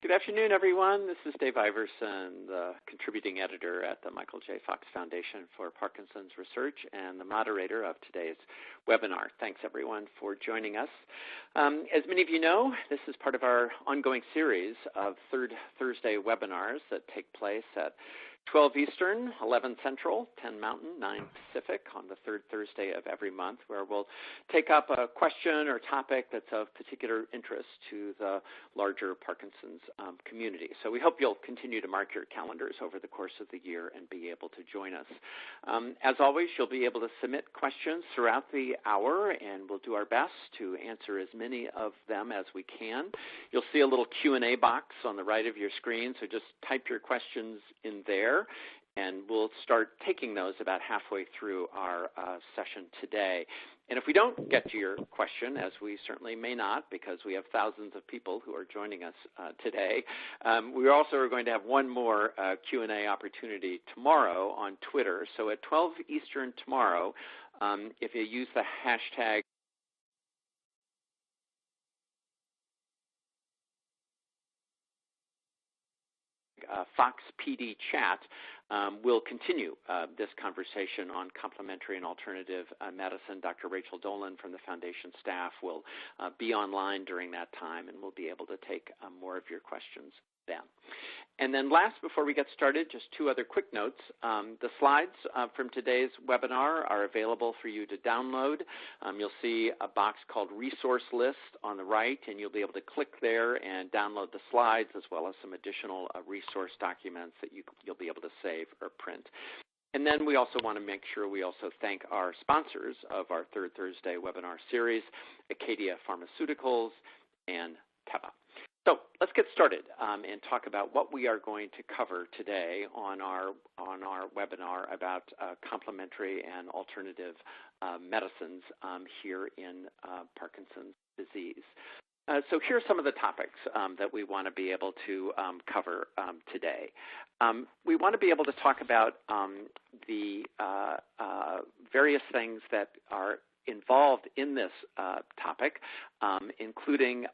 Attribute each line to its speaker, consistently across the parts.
Speaker 1: Good afternoon, everyone. This is Dave Iverson, the contributing editor at the Michael J. Fox Foundation for Parkinson's Research and the moderator of today's webinar. Thanks, everyone, for joining us. As many of you know, this is part of our ongoing series of third Thursday webinars that take place at 12 Eastern, 11 Central, 10 Mountain, 9 Pacific on the third Thursday of every month, where we'll take up a question or topic that's of particular interest to the larger Parkinson's community. So we hope you'll continue to mark your calendars over the course of the year and be able to join us. As always, you'll be able to submit questions throughout the hour, and we'll do our best to answer as many of them as we can. You'll see a little Q&A box on the right of your screen, so just type your questions in there, and we'll start taking those about halfway through our session today. And if we don't get to your question, as we certainly may not because we have thousands of people who are joining us today, we also are going to have one more Q&A opportunity tomorrow on Twitter. So at 12 Eastern tomorrow, if you use the hashtag FoxPD Chat, we'll continue this conversation on complementary and alternative medicine. Dr. Rachel Dolan from the Foundation staff will be online during that time, and we'll be able to take more of your questions then. And then last, before we get started, just two other quick notes. The slides from today's webinar are available for you to download. You'll see a box called Resource List on the right, and you'll be able to click there and download the slides as well as some additional resource documents that you'll be able to save or print. And then we also want to make sure we also thank our sponsors of our third Thursday webinar series, Acadia Pharmaceuticals and Teva. So let's get started and talk about what we are going to cover today on our webinar about complementary and alternative medicines here in Parkinson's disease. So here are some of the topics that we want to be able to cover today. We want to be able to talk about the various things that are involved in this topic, including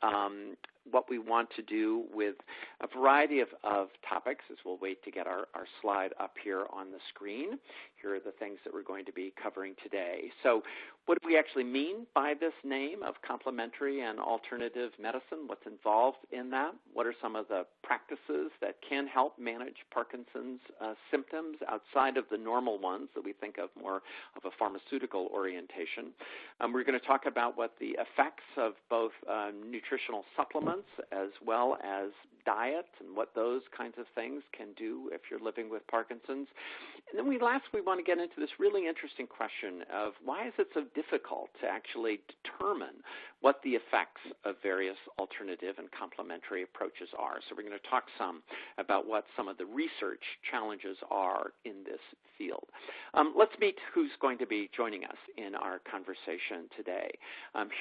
Speaker 1: what we want to do with a variety of topics, as we'll wait to get our slide up here on the screen. Here are the things that we're going to be covering today. So what do we actually mean by this name of complementary and alternative medicine? What's involved in that? What are some of the practices that can help manage Parkinson's symptoms outside of the normal ones that we think of more of a pharmaceutical orientation? We're going to talk about what the effects of both nutritional supplements as well as diet and what those kinds of things can do if you're living with Parkinson's. And then we want to get into this really interesting question of why is it so difficult to actually determine what the effects of various alternative and complementary approaches are. So we're going to talk some about what some of the research challenges are in this field. Let's meet who's going to be joining us in our conversation today.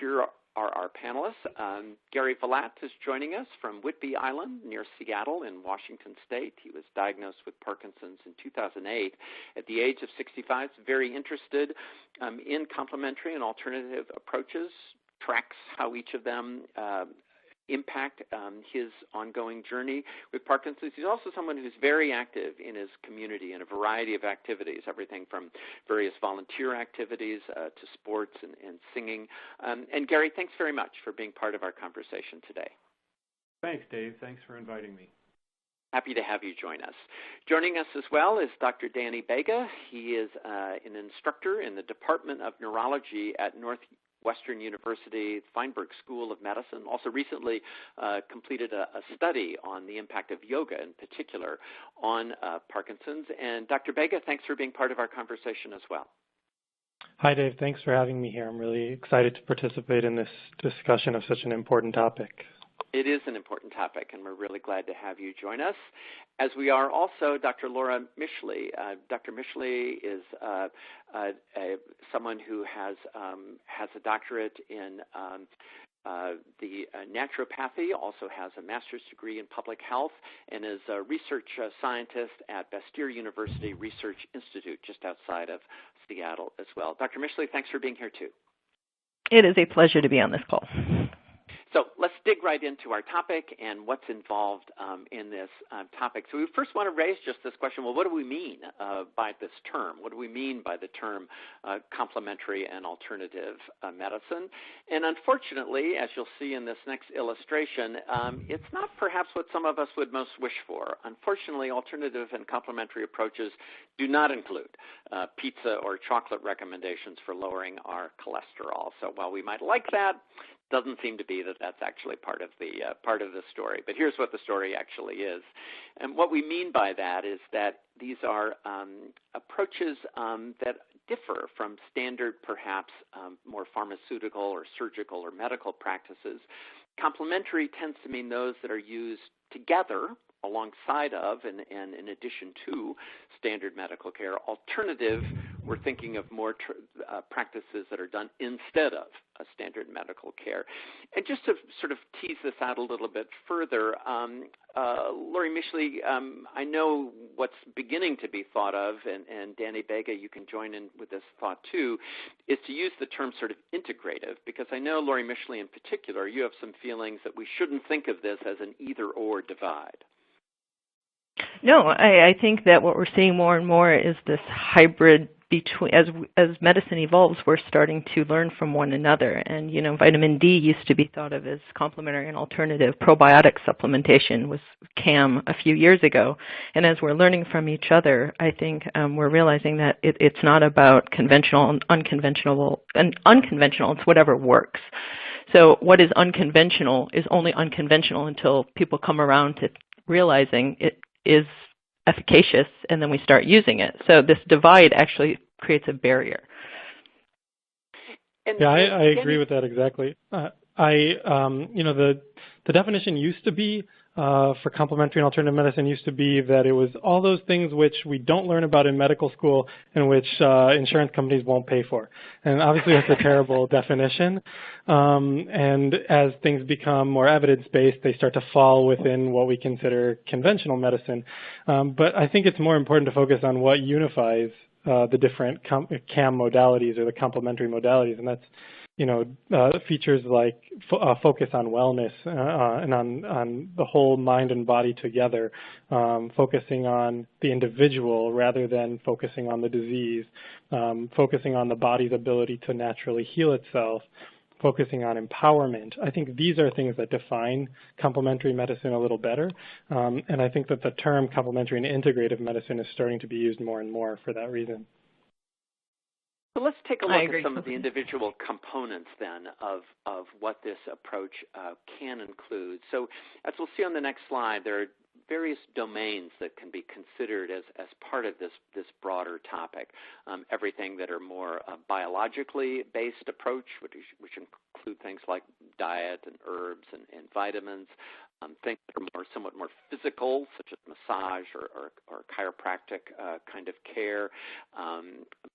Speaker 1: Here are our panelists. Gary Villatt is joining us from Whidbey Island near Seattle in Washington State. He was diagnosed with Parkinson's in 2008 at the age of 65. He's very interested in complementary and alternative approaches, tracks how each of them impact his ongoing journey with Parkinson's. He's also someone who's very active in his community in a variety of activities, everything from various volunteer activities to sports and singing. And Gary, thanks very much for being part of our conversation today.
Speaker 2: Thanks, Dave. Thanks for inviting me.
Speaker 1: Happy to have you join us. Joining us as well is Dr. Danny Bega. He is an instructor in the Department of Neurology at Northwestern University Feinberg School of Medicine. Also recently completed a study on the impact of yoga in particular on Parkinson's. And Dr. Bega, thanks for being part of our conversation as well.
Speaker 3: Hi, Dave. Thanks for having me here. I'm really excited to participate in this discussion of such an important topic.
Speaker 1: It is an important topic, and we're really glad to have you join us, as we are also Dr. Laura Mishley. Dr. Mishley is someone who has a doctorate in the naturopathy, also has a master's degree in public health, and is a research scientist at Bastyr University Research Institute just outside of Seattle as well. Dr. Mishley, thanks for being here too.
Speaker 4: It is a pleasure to be on this call.
Speaker 1: So let's dig right into our topic and what's involved in this topic. So we first want to raise just this question, well, what do we mean by this term? What do we mean by the term complementary and alternative medicine? And unfortunately, as you'll see in this next illustration, it's not perhaps what some of us would most wish for. Unfortunately, alternative and complementary approaches do not include pizza or chocolate recommendations for lowering our cholesterol. So while we might like that, doesn't seem to be that that's actually part of the story. But here's what the story actually is. And what we mean by that is that these are approaches that differ from standard, perhaps more pharmaceutical or surgical or medical practices. Complementary tends to mean those that are used together alongside of and in addition to standard medical care. Alternative, we're thinking of more practices that are done instead of a standard medical care. And just to sort of tease this out a little bit further, Lori Mishley, I know what's beginning to be thought of, and Danny Bega, you can join in with this thought too, is to use the term sort of integrative, because I know, Lori Mishley in particular, you have some feelings that we shouldn't think of this as an either-or divide.
Speaker 4: No, I think that what we're seeing more and more is this hybrid between, as medicine evolves, we're starting to learn from one another. And, you know, vitamin D used to be thought of as complementary and alternative. Probiotic supplementation was CAM a few years ago. And as we're learning from each other, I think we're realizing that it's not about conventional and unconventional. It's whatever works. So what is unconventional is only unconventional until people come around to realizing it is efficacious, and then we start using it. So this divide actually creates a barrier.
Speaker 3: Yeah, I agree with that exactly. You know, the definition used to be for complementary and alternative medicine used to be that it was all those things which we don't learn about in medical school and which insurance companies won't pay for. And obviously that's a terrible definition. And as things become more evidence-based, they start to fall within what we consider conventional medicine. But I think it's more important to focus on what unifies the different CAM modalities or the complementary modalities, and that's, you know, features like focus on wellness and on the whole mind and body together, focusing on the individual rather than focusing on the disease, focusing on the body's ability to naturally heal itself, focusing on empowerment. I think these are things that define complementary medicine a little better, and I think that the term complementary and integrative medicine is starting to be used more and more for that reason.
Speaker 1: So let's take a look at some of the individual components then of what this approach can include. So as we'll see on the next slide, there are various domains that can be considered as part of this broader topic. Everything that are more biologically based approach, which include things like diet and herbs and vitamins. Things that are somewhat more physical, such as massage or chiropractic kind of care,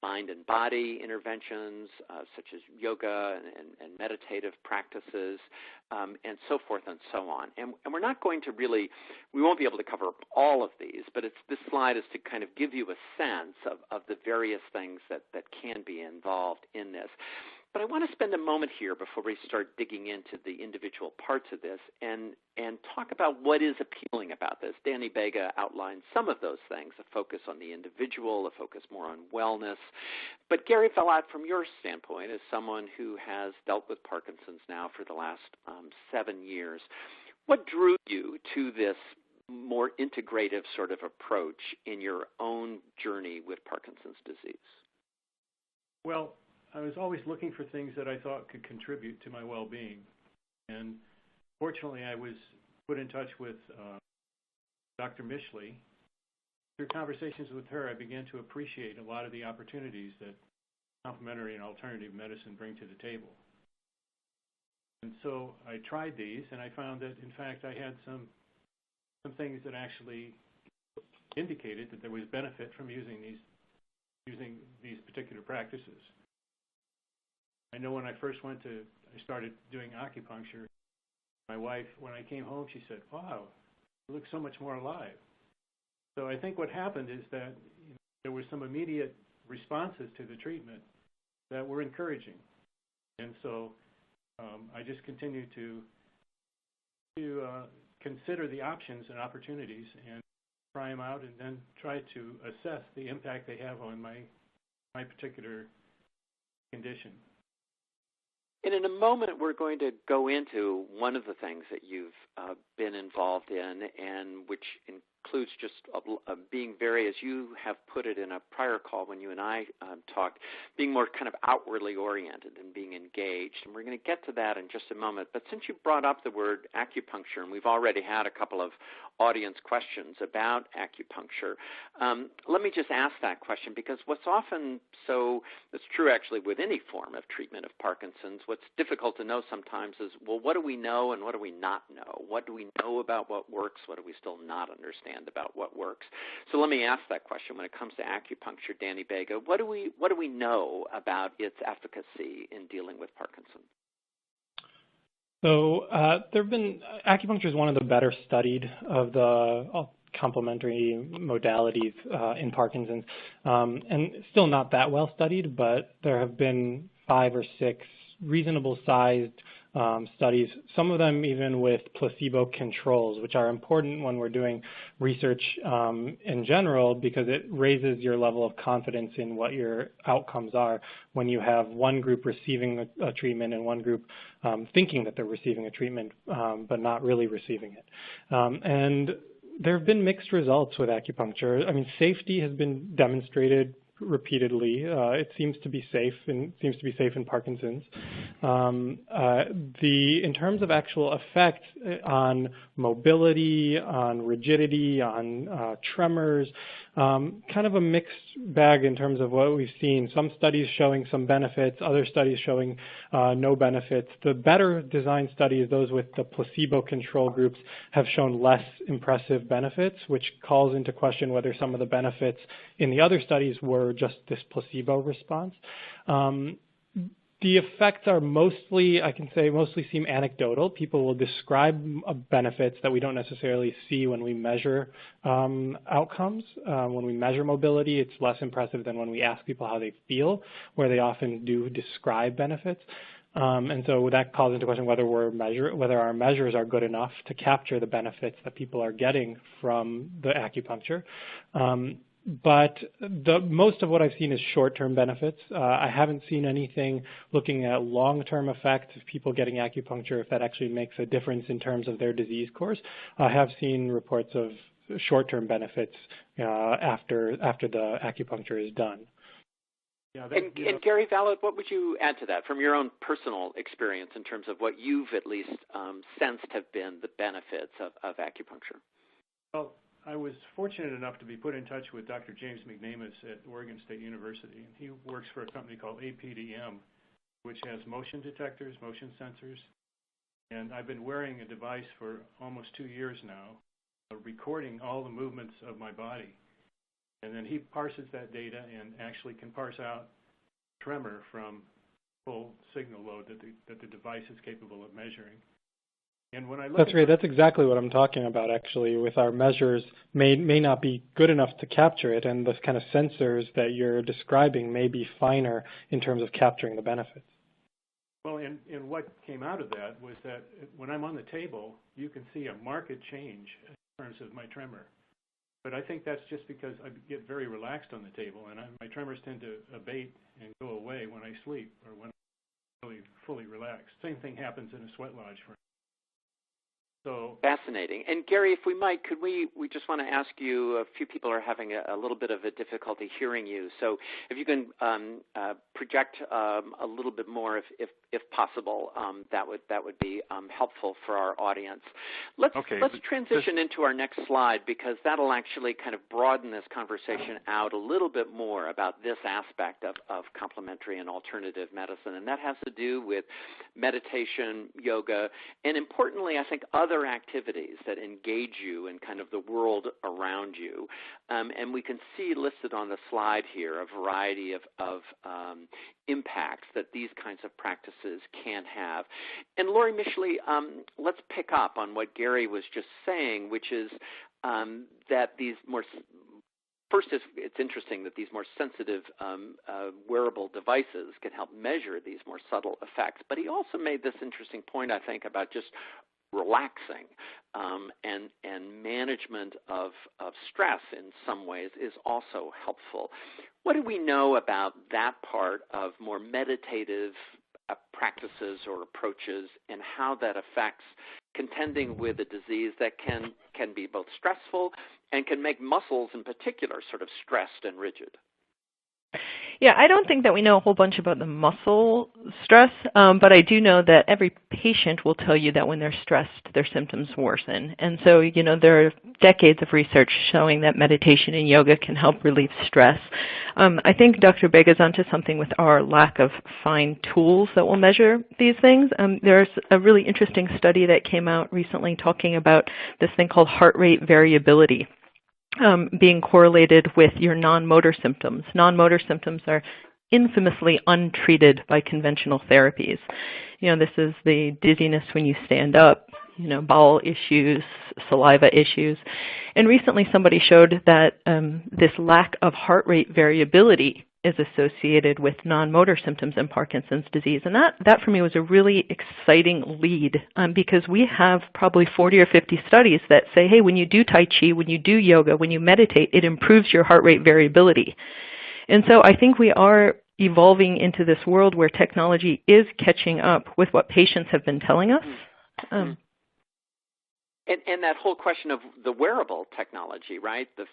Speaker 1: mind and body interventions, such as yoga and meditative practices, and so forth and so on. And we're not going to we won't be able to cover all of these, but this slide is to kind of give you a sense of the various things that can be involved in this. But I want to spend a moment here before we start digging into the individual parts of this and talk about what is appealing about this. Danny Bega outlined some of those things, a focus on the individual, a focus more on wellness. But Gary Velat, from your standpoint, as someone who has dealt with Parkinson's now for the last 7 years, what drew you to this more integrative sort of approach in your own journey with Parkinson's disease?
Speaker 2: Well, I was always looking for things that I thought could contribute to my well-being. And fortunately, I was put in touch with Dr. Mishley. Through conversations with her, I began to appreciate a lot of the opportunities that complementary and alternative medicine bring to the table. And so I tried these, and I found that, in fact, I had some things that actually indicated that there was benefit from using these particular practices. I know when I first I started doing acupuncture, my wife, when I came home, she said, "Wow, you look so much more alive." So I think what happened is that there were some immediate responses to the treatment that were encouraging. And so I just continued to to consider the options and opportunities and try them out, and then try to assess the impact they have on my particular condition.
Speaker 1: And in a moment, we're going to go into one of the things that you've been involved in, and which includes just being very, as you have put it in a prior call when you and I talked, being more kind of outwardly oriented and being engaged. And we're going to get to that in just a moment. But since you brought up the word acupuncture, and we've already had a couple of audience questions about acupuncture, let me just ask that question, because what's often it's true actually with any form of treatment of Parkinson's, what's difficult to know sometimes is, well, what do we know and what do we not know? What do we know about what works? What do we still not understand about what works? So let me ask that question. When it comes to acupuncture, Danny Bega, what do we know about its efficacy in dealing with Parkinson's?
Speaker 3: So acupuncture is one of the better studied of the complementary modalities in Parkinson's, and still not that well studied, but there have been 5 or 6 reasonable sized studies, some of them even with placebo controls, which are important when we're doing research in general, because it raises your level of confidence in what your outcomes are when you have one group receiving a treatment and one group thinking that they're receiving a treatment but not really receiving it. And there have been mixed results with acupuncture. I mean, safety has been demonstrated repeatedly. It seems to be safe, and seems to be safe in Parkinson's. In terms of actual effect on mobility, on rigidity, on tremors, kind of a mixed bag in terms of what we've seen. Some studies showing some benefits, other studies showing no benefits. The better designed studies, those with the placebo control groups, have shown less impressive benefits, which calls into question whether some of the benefits in the other studies were just this placebo response. The effects are mostly, I can say, mostly seem anecdotal. People will describe benefits that we don't necessarily see when we measure outcomes. When we measure mobility, it's less impressive than when we ask people how they feel, where they often do describe benefits. And so that calls into question whether whether our measures are good enough to capture the benefits that people are getting from the acupuncture. But most of what I've seen is short-term benefits. I haven't seen anything looking at long-term effects of people getting acupuncture, if that actually makes a difference in terms of their disease course. I have seen reports of short-term benefits after the acupuncture is done.
Speaker 2: Yeah,
Speaker 1: and Gary Valid, what would you add to that from your own personal experience in terms of what you've at least sensed have been the benefits of acupuncture?
Speaker 2: Well, I was fortunate enough to be put in touch with Dr. James McNamus at Oregon State University. And he works for a company called APDM, which has motion detectors, motion sensors. And I've been wearing a device for almost 2 years now, recording all the movements of my body. And then he parses that data and actually can parse out tremor from full signal load that the device is capable of measuring. And when I look
Speaker 3: That's great. That's exactly what I'm talking about, actually, with our measures may not be good enough to capture it, and the kind of sensors that you're describing may be finer in terms of capturing the benefits.
Speaker 2: Well, and what came out of that was that when I'm on the table, you can see a marked change in terms of my tremor. But I think that's just because I get very relaxed on the table, and my tremors tend to abate and go away when I sleep or when I'm really fully relaxed. Same thing happens in a sweat lodge, for instance. So
Speaker 1: fascinating. And Gary, if we might, we just want to ask you, a few people are having a little bit of a difficulty hearing you. So if you can project a little bit more, if possible, that would be helpful for our audience. Let's transition into our next slide, because that'll actually kind of broaden this conversation out a little bit more about this aspect of complementary and alternative medicine. And that has to do with meditation, yoga, and importantly, I think other activities that engage you in kind of the world around you. And we can see listed on the slide here a variety of impacts that these kinds of practices can have. And Lori Mishley, let's pick up on what Gary was just saying, which is that these more first, it's interesting that these more sensitive wearable devices can help measure these more subtle effects. But he also made this interesting point, I think, about just relaxing, and management of stress in some ways is also helpful. What do we know about that part of more meditative practices or approaches, and how that affects contending with a disease that can be both stressful and can make muscles in particular sort of stressed and rigid?
Speaker 4: Yeah, I don't think that we know a whole bunch about the muscle stress, but I do know that every patient will tell you that when they're stressed, their symptoms worsen. And so, there are decades of research showing that meditation and yoga can help relieve stress. I think Dr. Bega's onto something with our lack of fine tools that will measure these things. There's a really interesting study that came out recently talking about this thing called heart rate variability. Being correlated with your non-motor symptoms. Non-motor symptoms are infamously untreated by conventional therapies. This is the dizziness when you stand up, bowel issues, saliva issues. And recently somebody showed that this lack of heart rate variability is associated with non-motor symptoms in Parkinson's disease. And that for me was a really exciting lead because we have probably 40 or 50 studies that say, hey, when you do Tai Chi, when you do yoga, when you meditate, it improves your heart rate variability. And so I think we are evolving into this world where technology is catching up with what patients have been telling us.
Speaker 1: And that whole question of the wearable technology, right? The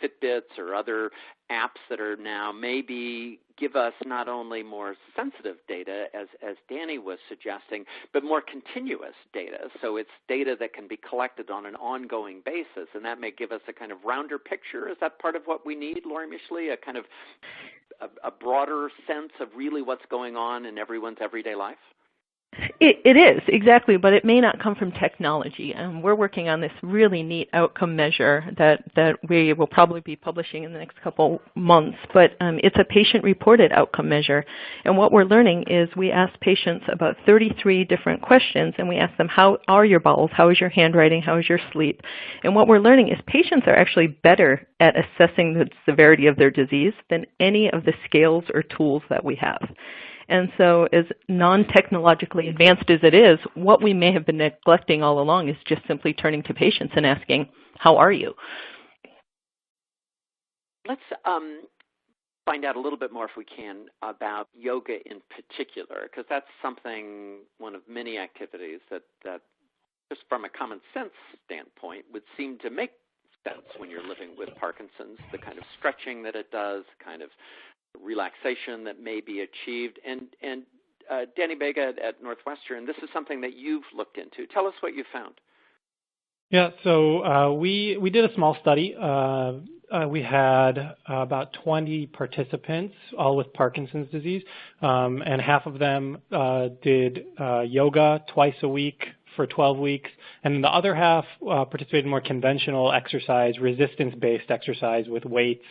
Speaker 1: Fitbits or other apps that are now maybe give us not only more sensitive data, as Danny was suggesting, but more continuous data. So it's data that can be collected on an ongoing basis, and that may give us a kind of rounder picture. Is that part of what we need, Lori Mishley, a kind of a broader sense of really what's going on in everyone's everyday life?
Speaker 4: It is, exactly, but it may not come from technology. And we're working on this really neat outcome measure that we will probably be publishing in the next couple months. But it's a patient-reported outcome measure. And what we're learning is we ask patients about 33 different questions, and we ask them, how are your bowels? How is your handwriting? How is your sleep? And what we're learning is patients are actually better at assessing the severity of their disease than any of the scales or tools that we have. And so as non-technologically advanced as it is, what we may have been neglecting all along is just simply turning to patients and asking, how are you?
Speaker 1: Let's find out a little bit more, if we can, about yoga in particular, because that's one of many activities that just from a common sense standpoint would seem to make sense when you're living with Parkinson's, the kind of stretching that it does, kind of relaxation that may be achieved. And Danny Bega at Northwestern, this is something that you've looked into. Tell us what you found.
Speaker 3: Yeah, so we did a small study. We had about 20 participants, all with Parkinson's disease, and half of them did yoga twice a week for 12 weeks, and the other half participated in more conventional exercise, resistance-based exercise with weights.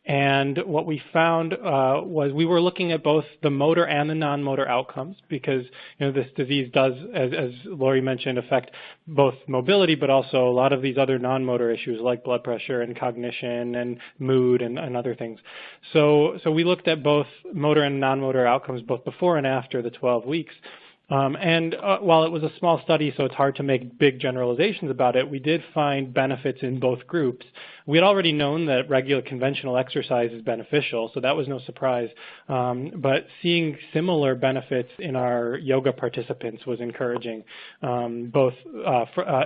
Speaker 3: And what we found was we were looking at both the motor and the non-motor outcomes because this disease does, as Lori mentioned, affect both mobility, but also a lot of these other non-motor issues like blood pressure and cognition and mood and other things. So we looked at both motor and non-motor outcomes both before and after the 12 weeks. While it was a small study, so it's hard to make big generalizations about it, we did find benefits in both groups. We had already known that regular conventional exercise is beneficial, so that was no surprise. But seeing similar benefits in our yoga participants was encouraging, both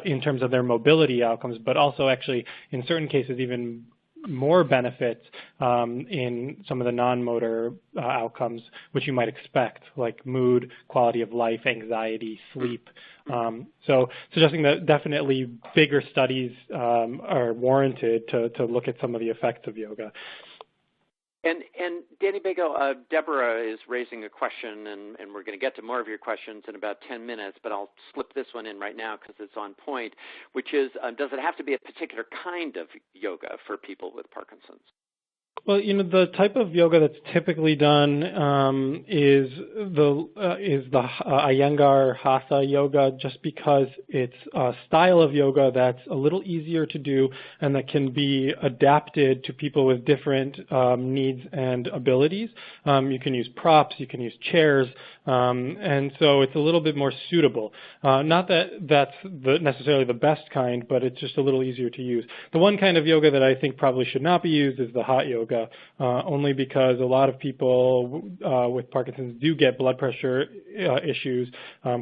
Speaker 3: in terms of their mobility outcomes, but also actually in certain cases even more benefits in some of the non-motor outcomes, which you might expect, like mood, quality of life, anxiety, sleep. So suggesting that definitely bigger studies are warranted to look at some of the effects of yoga.
Speaker 1: And Danny Bega, Deborah is raising a question, and we're going to get to more of your questions in about 10 minutes, but I'll slip this one in right now because it's on point, which is, does it have to be a particular kind of yoga for people with Parkinson's?
Speaker 3: Well, the type of yoga that's typically done is the Iyengar Hatha yoga, just because it's a style of yoga that's a little easier to do and that can be adapted to people with different needs and abilities. You can use props, you can use chairs, and so it's a little bit more suitable. Not that that's necessarily the best kind, but it's just a little easier to use. The one kind of yoga that I think probably should not be used is the hot yoga. Only because a lot of people with Parkinson's do get blood pressure issues,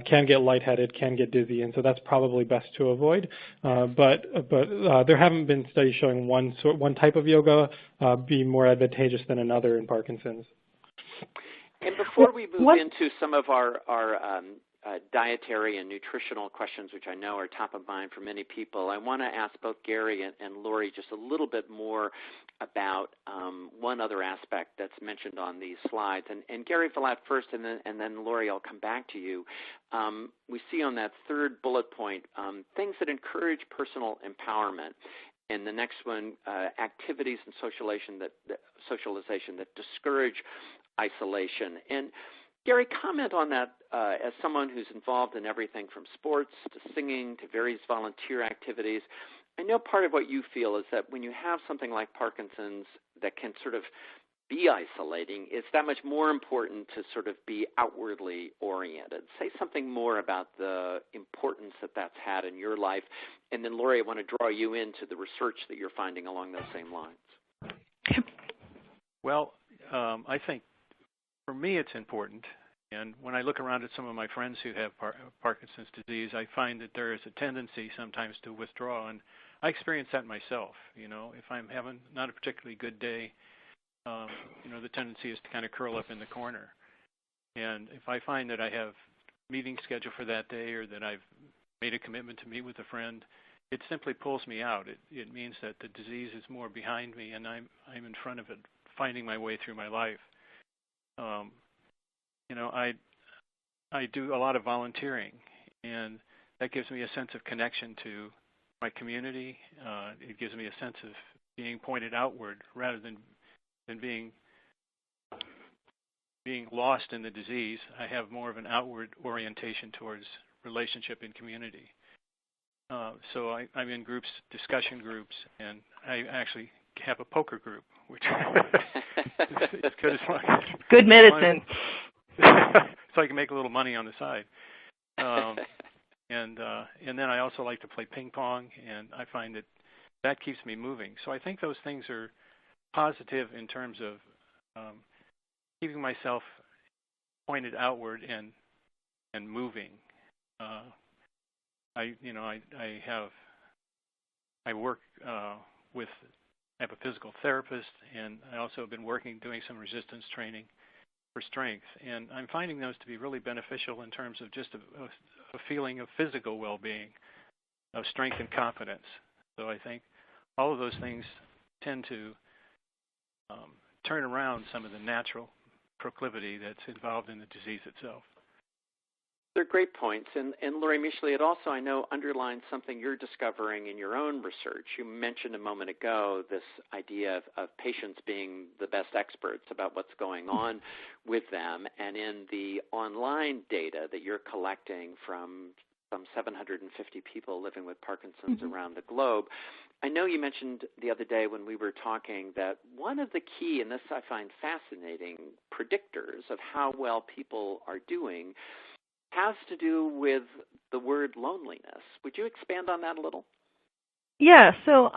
Speaker 3: can get lightheaded, can get dizzy, and so that's probably best to avoid. But there haven't been studies showing one type of yoga be more advantageous than another in Parkinson's.
Speaker 1: And before we move into some of our dietary and nutritional questions, which I know are top of mind for many people, I want to ask both Gary and Lori just a little bit more about one other aspect that's mentioned on these slides. And Gary Villat first, and then Lori, I'll come back to you. We see on that third bullet point things that encourage personal empowerment. And the next one, activities and socialization that discourage isolation. And Gary, comment on that as someone who's involved in everything from sports to singing to various volunteer activities. I know part of what you feel is that when you have something like Parkinson's that can sort of be isolating, it's that much more important to sort of be outwardly oriented. Say something more about the importance that that's had in your life. And then, Lori, I want to draw you into the research that you're finding along those same lines.
Speaker 2: Well, I think for me it's important. And when I look around at some of my friends who have Parkinson's disease, I find that there is a tendency sometimes to withdraw. And I experience that myself. If I'm having not a particularly good day, the tendency is to kind of curl up in the corner. And if I find that I have meetings scheduled for that day, or that I've made a commitment to meet with a friend, it simply pulls me out. It means that the disease is more behind me, and I'm in front of it, finding my way through my life. I do a lot of volunteering, and that gives me a sense of connection to my community. It gives me a sense of being pointed outward rather than being lost in the disease. I have more of an outward orientation towards relationship and community. So I'm in groups, discussion groups, and I actually have a poker group, which is good as long.
Speaker 4: Good medicine.
Speaker 2: So I can make a little money on the side. And then I also like to play ping pong, and I find that keeps me moving. So I think those things are positive in terms of keeping myself pointed outward and moving. I have a physical therapist, and I also have been doing some resistance training for strength, and I'm finding those to be really beneficial in terms of just a feeling of physical well-being, of strength and confidence. So I think all of those things tend to turn around some of the natural proclivity that's involved in the disease itself.
Speaker 1: They're great points. And Lori Micheley, it also, I know, underlines something you're discovering in your own research. You mentioned a moment ago this idea of patients being the best experts about what's going on with them. And in the online data that you're collecting from some 750 people living with Parkinson's around the globe, I know you mentioned the other day when we were talking that one of the key, and this I find fascinating, predictors of how well people are doing has to do with the word loneliness. Would you expand on that a little?
Speaker 4: Yeah, so,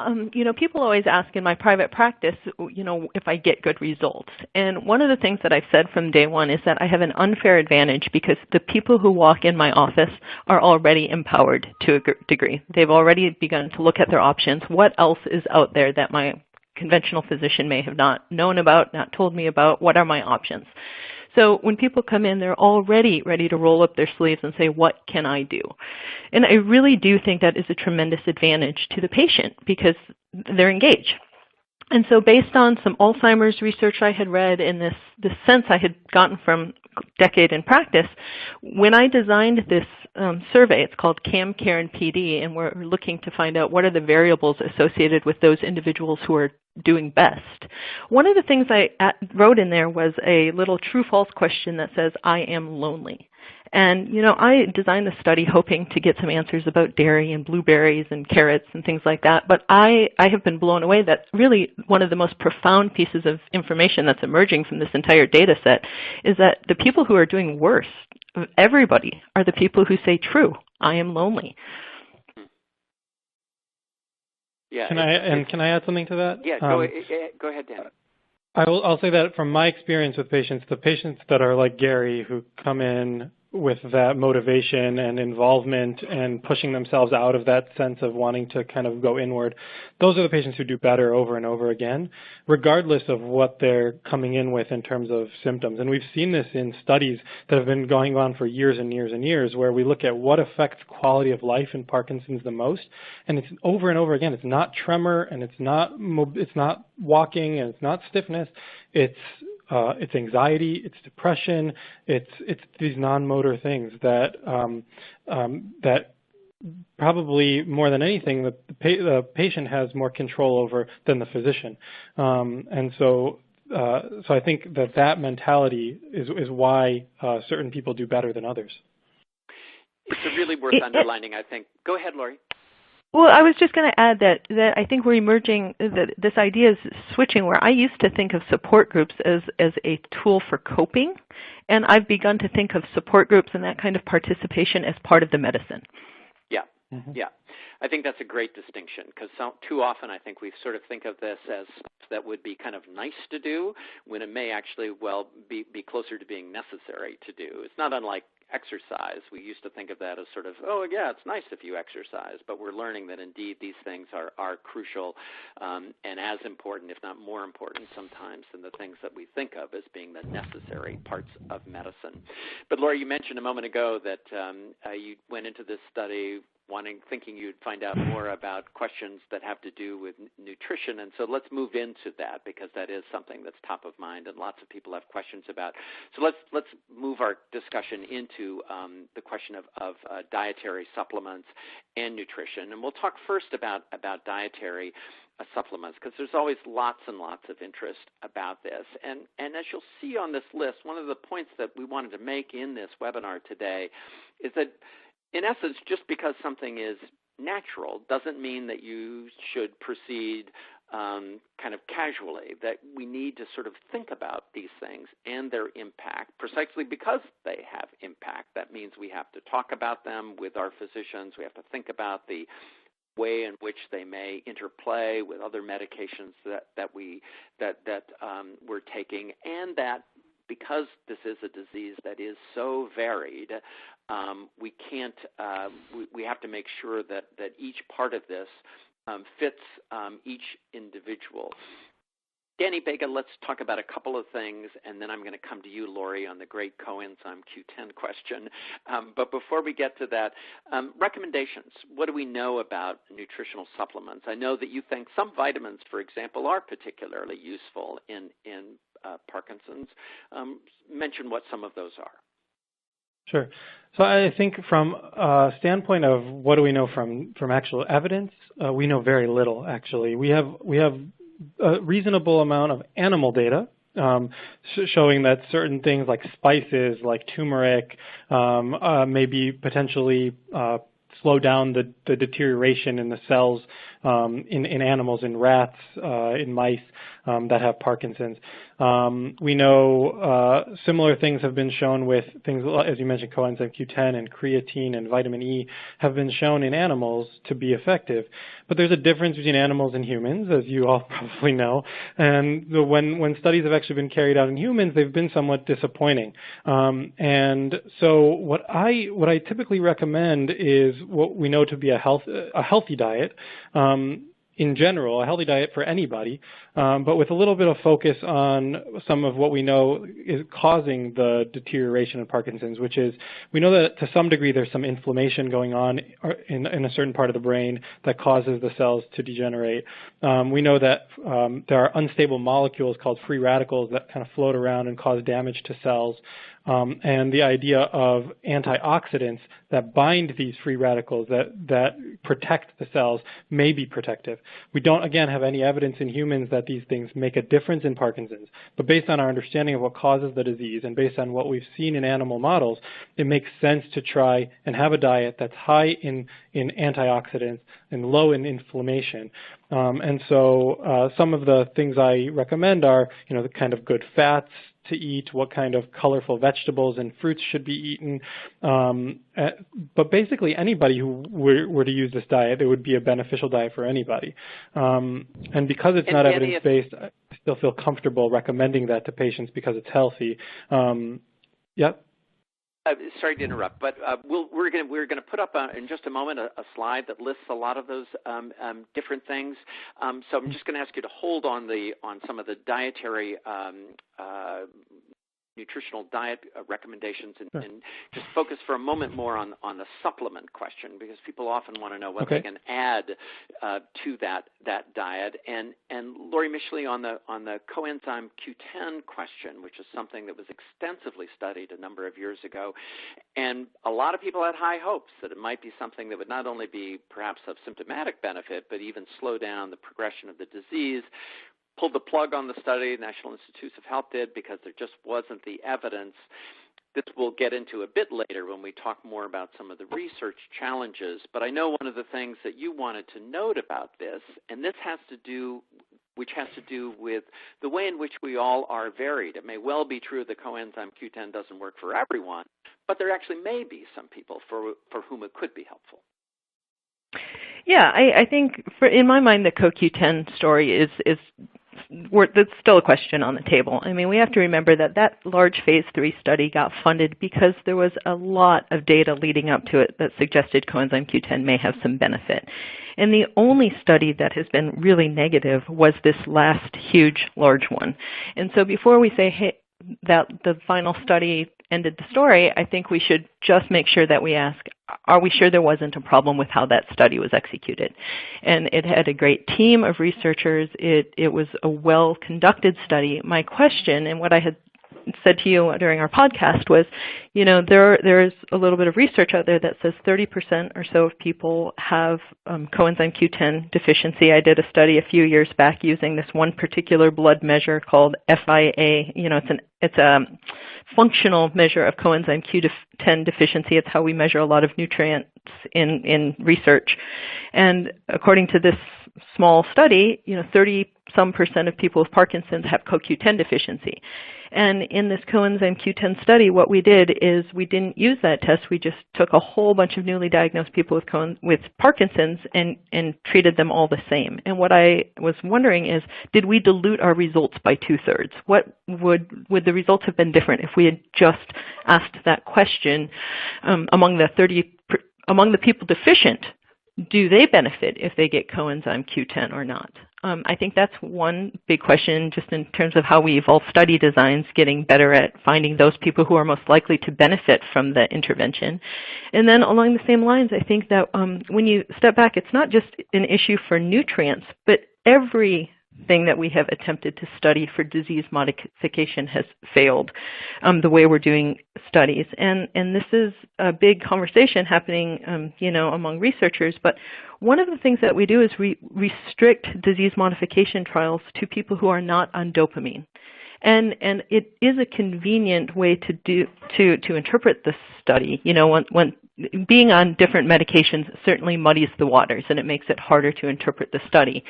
Speaker 4: people always ask in my private practice, if I get good results. And one of the things that I've said from day one is that I have an unfair advantage because the people who walk in my office are already empowered to a degree. They've already begun to look at their options. What else is out there that my conventional physician may have not known about, not told me about? What are my options? So when people come in, they're already ready to roll up their sleeves and say, what can I do? And I really do think that is a tremendous advantage to the patient because they're engaged. And so based on some Alzheimer's research I had read and this sense I had gotten from a decade in practice, when I designed this survey, it's called CAM, CARE, and PD, and we're looking to find out what are the variables associated with those individuals who are doing best. One of the things I wrote in there was a little true-false question that says, I am lonely. And, you know, I designed the study hoping to get some answers about dairy and blueberries and carrots and things like that, but I have been blown away that really one of the most profound pieces of information that's emerging from this entire data set is that the people who are doing worse of everybody are the people who say, true, I am lonely.
Speaker 1: Yeah.
Speaker 3: Can I add something to that?
Speaker 1: Yeah, go ahead, Dan.
Speaker 3: I'll say that from my experience with patients, the patients that are like Gary, who come in with that motivation and involvement and pushing themselves out of that sense of wanting to kind of go inward, those are the patients who do better over and over again, regardless of what they're coming in with in terms of symptoms. And we've seen this in studies that have been going on for years and years and years, where we look at what affects quality of life in Parkinson's the most, and it's over and over again. It's not tremor, and it's not walking, and it's not stiffness. It's anxiety, it's depression, it's these non-motor things that that probably more than anything the patient has more control over than the physician, and so I think that mentality is why certain people do better than others.
Speaker 1: It's really worth underlining, I think. Go ahead, Lori.
Speaker 4: Well, I was just going to add that I think we're emerging, this idea is switching, where I used to think of support groups as a tool for coping, and I've begun to think of support groups and that kind of participation as part of the medicine.
Speaker 1: Yeah, yeah. I think that's a great distinction, because too often I think we sort of think of this as stuff that would be kind of nice to do when it may actually, be closer to being necessary to do. It's not unlike exercise. We used to think of that as sort of, oh, yeah, it's nice if you exercise, but we're learning that indeed these things are crucial and as important, if not more important sometimes, than the things that we think of as being the necessary parts of medicine. But Laura, you mentioned a moment ago that you went into this study thinking you'd find out more about questions that have to do with nutrition, and so let's move into that, because that is something that's top of mind and lots of people have questions about. So let's move our discussion into the question of dietary supplements and nutrition, and we'll talk first about dietary supplements, because there's always lots and lots of interest about this. And as you'll see on this list, one of the points that we wanted to make in this webinar today is that, in essence, just because something is natural doesn't mean that you should proceed kind of casually, that we need to sort of think about these things and their impact precisely because they have impact. That means we have to talk about them with our physicians. We have to think about the way in which they may interplay with other medications that we're taking, and that because this is a disease that is so varied, we can't. We have to make sure that each part of this fits each individual. Danny Bega, let's talk about a couple of things, and then I'm going to come to you, Lori, on the great Coenzyme Q10 question. But before we get to that, recommendations. What do we know about nutritional supplements? I know that you think some vitamins, for example, are particularly useful in Parkinson's. Mention what some of those are.
Speaker 3: Sure. So I think from a standpoint of what do we know from actual evidence, we know very little, actually. We have a reasonable amount of animal data showing that certain things like spices, like turmeric, maybe potentially slow down the deterioration in the cells in animals, in rats, in mice that have Parkinson's. We know similar things have been shown with things, as you mentioned, coenzyme Q10 and creatine and vitamin E have been shown in animals to be effective. But there's a difference between animals and humans, as you all probably know. And when studies have actually been carried out in humans, they've been somewhat disappointing. And so what I typically recommend is what we know to be a healthy diet. In general, a healthy diet for anybody, but with a little bit of focus on some of what we know is causing the deterioration of Parkinson's, which is we know that to some degree there's some inflammation going on in a certain part of the brain that causes the cells to degenerate. We know that there are unstable molecules called free radicals that kind of float around and cause damage to cells. And the idea of antioxidants that bind these free radicals that protect the cells may be protective. We don't, again, have any evidence in humans that these things make a difference in Parkinson's, but based on our understanding of what causes the disease and based on what we've seen in animal models, it makes sense to try and have a diet that's high in antioxidants and low in inflammation. And so some of the things I recommend are, the kind of good fats to eat, what kind of colorful vegetables and fruits should be eaten. But basically anybody who were to use this diet, it would be a beneficial diet for anybody. And because it's not evidence-based, I still feel comfortable recommending that to patients because it's healthy. Yep.
Speaker 1: Sorry to interrupt, but we're going to put up in just a moment a slide that lists a lot of those different things. So I'm just going to ask you to hold on some of the dietary nutritional diet recommendations and just focus for a moment more on the supplement question, because people often want to know what they can add to that diet. And Lori Mishley on the Coenzyme Q10 question, which is something that was extensively studied a number of years ago, and a lot of people had high hopes that it might be something that would not only be perhaps of symptomatic benefit, but even slow down the progression of the disease. Pulled the plug on the study, National Institutes of Health did, because there just wasn't the evidence. This we'll get into a bit later when we talk more about some of the research challenges. But I know one of the things that you wanted to note about this, and this has to do with the way in which we all are varied. It may well be true that Coenzyme Q10 doesn't work for everyone, but there actually may be some people for whom it could be helpful.
Speaker 4: Yeah, I think in my mind the CoQ10 story is that's still a question on the table. I mean, we have to remember that large phase 3 study got funded because there was a lot of data leading up to it that suggested Coenzyme Q10 may have some benefit. And the only study that has been really negative was this last huge, large one. And so before we say, hey, that the final study ended the story, I think we should just make sure that we ask, are we sure there wasn't a problem with how that study was executed? And it had a great team of researchers. It was a well-conducted study. My question, and what I had said to you during our podcast was, there's a little bit of research out there that says 30% or so of people have coenzyme Q10 deficiency. I did a study a few years back using this one particular blood measure called FIA. It's a functional measure of coenzyme Q10 deficiency. It's how we measure a lot of nutrients in research. And according to this small study, 30-some% of people with Parkinson's have CoQ10 deficiency. And in this coenzyme Q10 study, what we did is we didn't use that test. We just took a whole bunch of newly diagnosed people with Parkinson's and treated them all the same. And what I was wondering is, did we dilute our results by 2/3? What would the results have been different if we had just asked that question among the people deficient? Do they benefit if they get coenzyme Q10 or not? I think that's one big question just in terms of how we evolve study designs, getting better at finding those people who are most likely to benefit from the intervention. And then along the same lines, I think that when you step back, it's not just an issue for nutrients, but everything that we have attempted to study for disease modification has failed the way we're doing studies. And this is a big conversation happening, among researchers. But one of the things that we do is we restrict disease modification trials to people who are not on dopamine. And it is a convenient way to interpret the study. When being on different medications certainly muddies the waters and it makes it harder to interpret the study.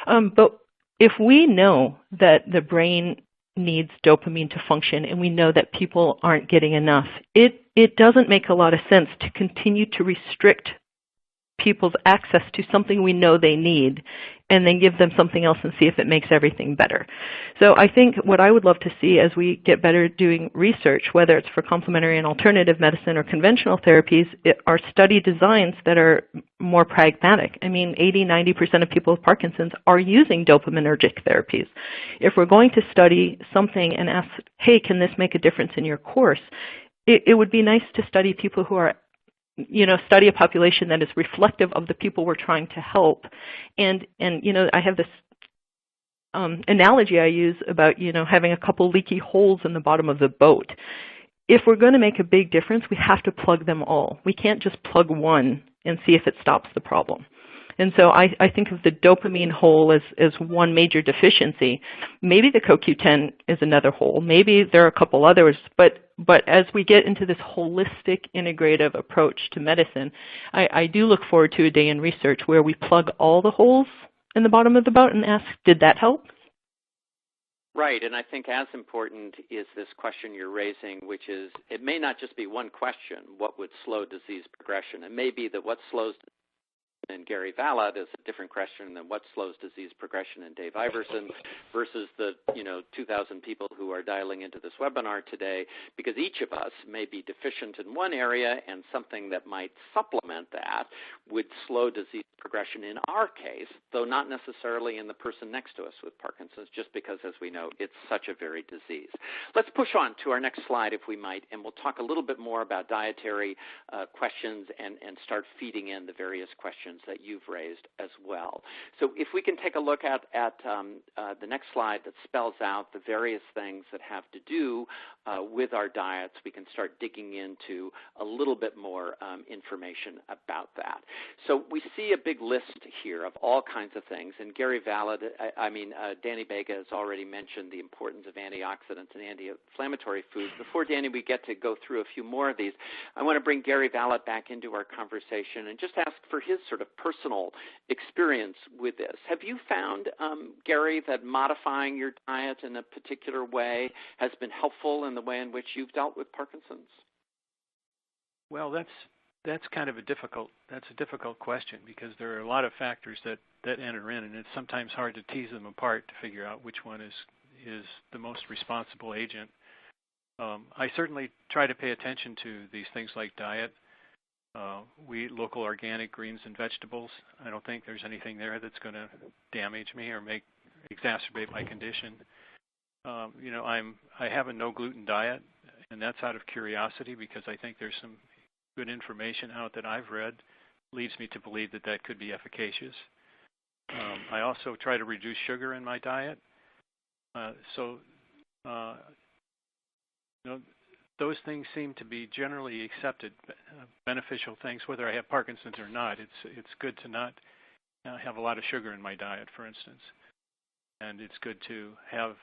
Speaker 4: But if we know that the brain needs dopamine to function and we know that people aren't getting enough, it doesn't make a lot of sense to continue to restrict people's access to something we know they need and then give them something else and see if it makes everything better. So I think what I would love to see as we get better at doing research, whether it's for complementary and alternative medicine or conventional therapies, are study designs that are more pragmatic. I mean, 80-90% of people with Parkinson's are using dopaminergic therapies. If we're going to study something and ask, hey, can this make a difference in your course? It would be nice to study people who are study a population that is reflective of the people we're trying to help. And I have this analogy I use about, having a couple leaky holes in the bottom of the boat. If we're going to make a big difference, we have to plug them all. We can't just plug one and see if it stops the problem. And so I think of the dopamine hole as one major deficiency. Maybe the CoQ10 is another hole. Maybe there are a couple others. But as we get into this holistic, integrative approach to medicine, I do look forward to a day in research where we plug all the holes in the bottom of the boat and ask, did that help?
Speaker 1: Right, and I think as important is this question you're raising, which is it may not just be one question, what would slow disease progression? It may be that what slows in Gary Valad is a different question than what slows disease progression in Dave Iverson versus the 2,000 people who are dialing into this webinar today, because each of us may be deficient in one area and something that might supplement that would slow disease progression in our case, though not necessarily in the person next to us with Parkinson's, just because, as we know, it's such a varied disease. Let's push on to our next slide, if we might, and we'll talk a little bit more about dietary questions and start feeding in the various questions that you've raised as well. So if we can take a look at the next slide that spells out the various things that have to do with our diets, we can start digging into a little bit more information about that. So we see a big list here of all kinds of things, and Gary Valad, Danny Bega has already mentioned the importance of antioxidants and anti-inflammatory foods. Before, Danny, we get to go through a few more of these, I want to bring Gary Valad back into our conversation and just ask for his sort of personal experience with this. Have you found, Gary, that modifying your diet in a particular way has been helpful in the way in which you've dealt with Parkinson's?
Speaker 2: Well, that's kind of a difficult question, because there are a lot of factors that enter in, and it's sometimes hard to tease them apart to figure out which one is the most responsible agent. I certainly try to pay attention to these things like diet. We eat local organic greens and vegetables. I don't think there's anything there that's going to damage me or exacerbate my condition. I have a no gluten diet, and that's out of curiosity, because I think there's some good information out that I've read leads me to believe that could be efficacious. I also try to reduce sugar in my diet. Those things seem to be generally accepted beneficial things, whether I have Parkinson's or not. It's good to not have a lot of sugar in my diet, for instance. And it's good to have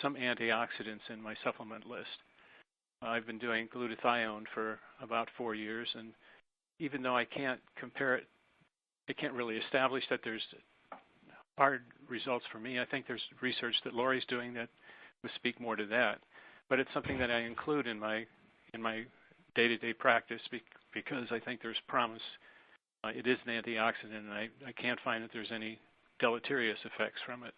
Speaker 2: some antioxidants in my supplement list. I've been doing glutathione for about 4 years, and even though I can't compare it, I can't really establish that there's hard results for me. I think there's research that Lori's doing that would speak more to that. But it's something that I include in my day-to-day practice because I think there's promise. It is an antioxidant, and I can't find that there's any deleterious effects from it.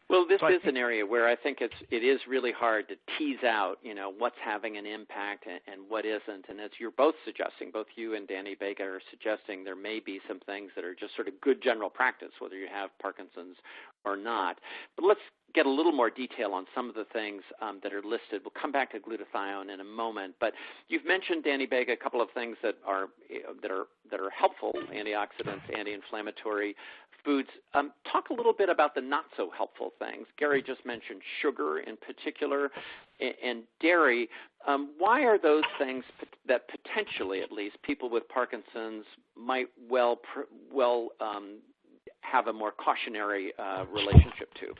Speaker 1: Well, this is an area where I think it is really hard to tease out, what's having an impact and what isn't. And as you're both suggesting, both you and Danny Bega are suggesting, there may be some things that are just sort of good general practice, whether you have Parkinson's or not. But let's get a little more detail on some of the things that are listed. We'll come back to glutathione in a moment. But you've mentioned, Danny Bega, a couple of things that are helpful: antioxidants, anti-inflammatory foods. Talk a little bit about the not so helpful things. Gary just mentioned sugar in particular and dairy. Why are those things that potentially, at least, people with Parkinson's might well have a more cautionary relationship to?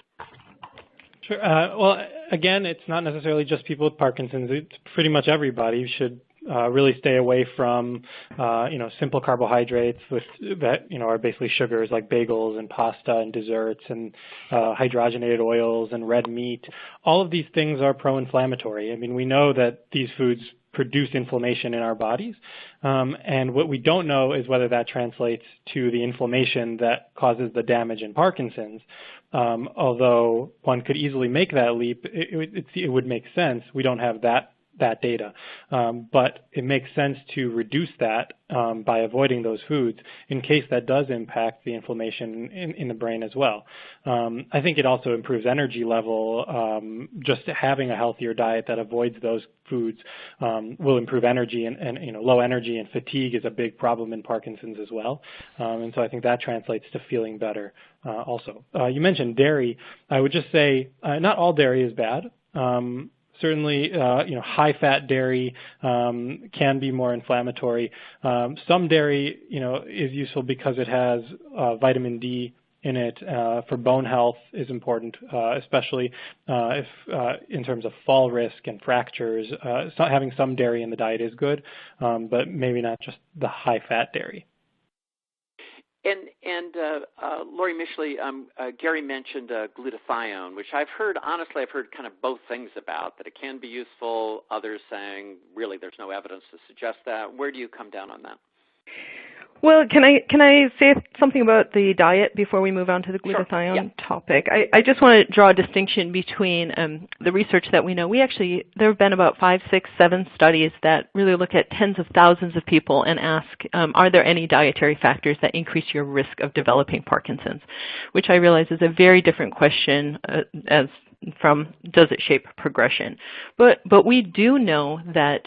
Speaker 3: Sure. Well, again, it's not necessarily just people with Parkinson's. It's pretty much everybody should really stay away from, simple carbohydrates that are basically sugars like bagels and pasta and desserts and hydrogenated oils and red meat. All of these things are pro-inflammatory. I mean, we know that these foods produce inflammation in our bodies, and what we don't know is whether that translates to the inflammation that causes the damage in Parkinson's. Although one could easily make that leap, it would make sense. We don't have that data. But it makes sense to reduce that by avoiding those foods in case that does impact the inflammation in the brain as well. I think it also improves energy level. Just having a healthier diet that avoids those foods will improve energy, and low energy and fatigue is a big problem in Parkinson's as well. And so I think that translates to feeling better also. You mentioned dairy. I would just say not all dairy is bad. certainly, high-fat dairy can be more inflammatory. Some dairy, is useful because it has vitamin D in it for bone health is important, especially if in terms of fall risk and fractures. So having some dairy in the diet is good, but maybe not just the high-fat dairy.
Speaker 1: And Lori Mishley, Gary mentioned glutathione, which I've heard kind of both things about, that it can be useful, others saying really there's no evidence to suggest that. Where do you come down on that?
Speaker 4: Well, can I say something about the diet before we move on to the glutathione topic? I just want to draw a distinction between the research that we know. There have been about 5, 6, 7 studies that really look at tens of thousands of people and ask, are there any dietary factors that increase your risk of developing Parkinson's? Which I realize is a very different question as from does it shape progression. But we do know that,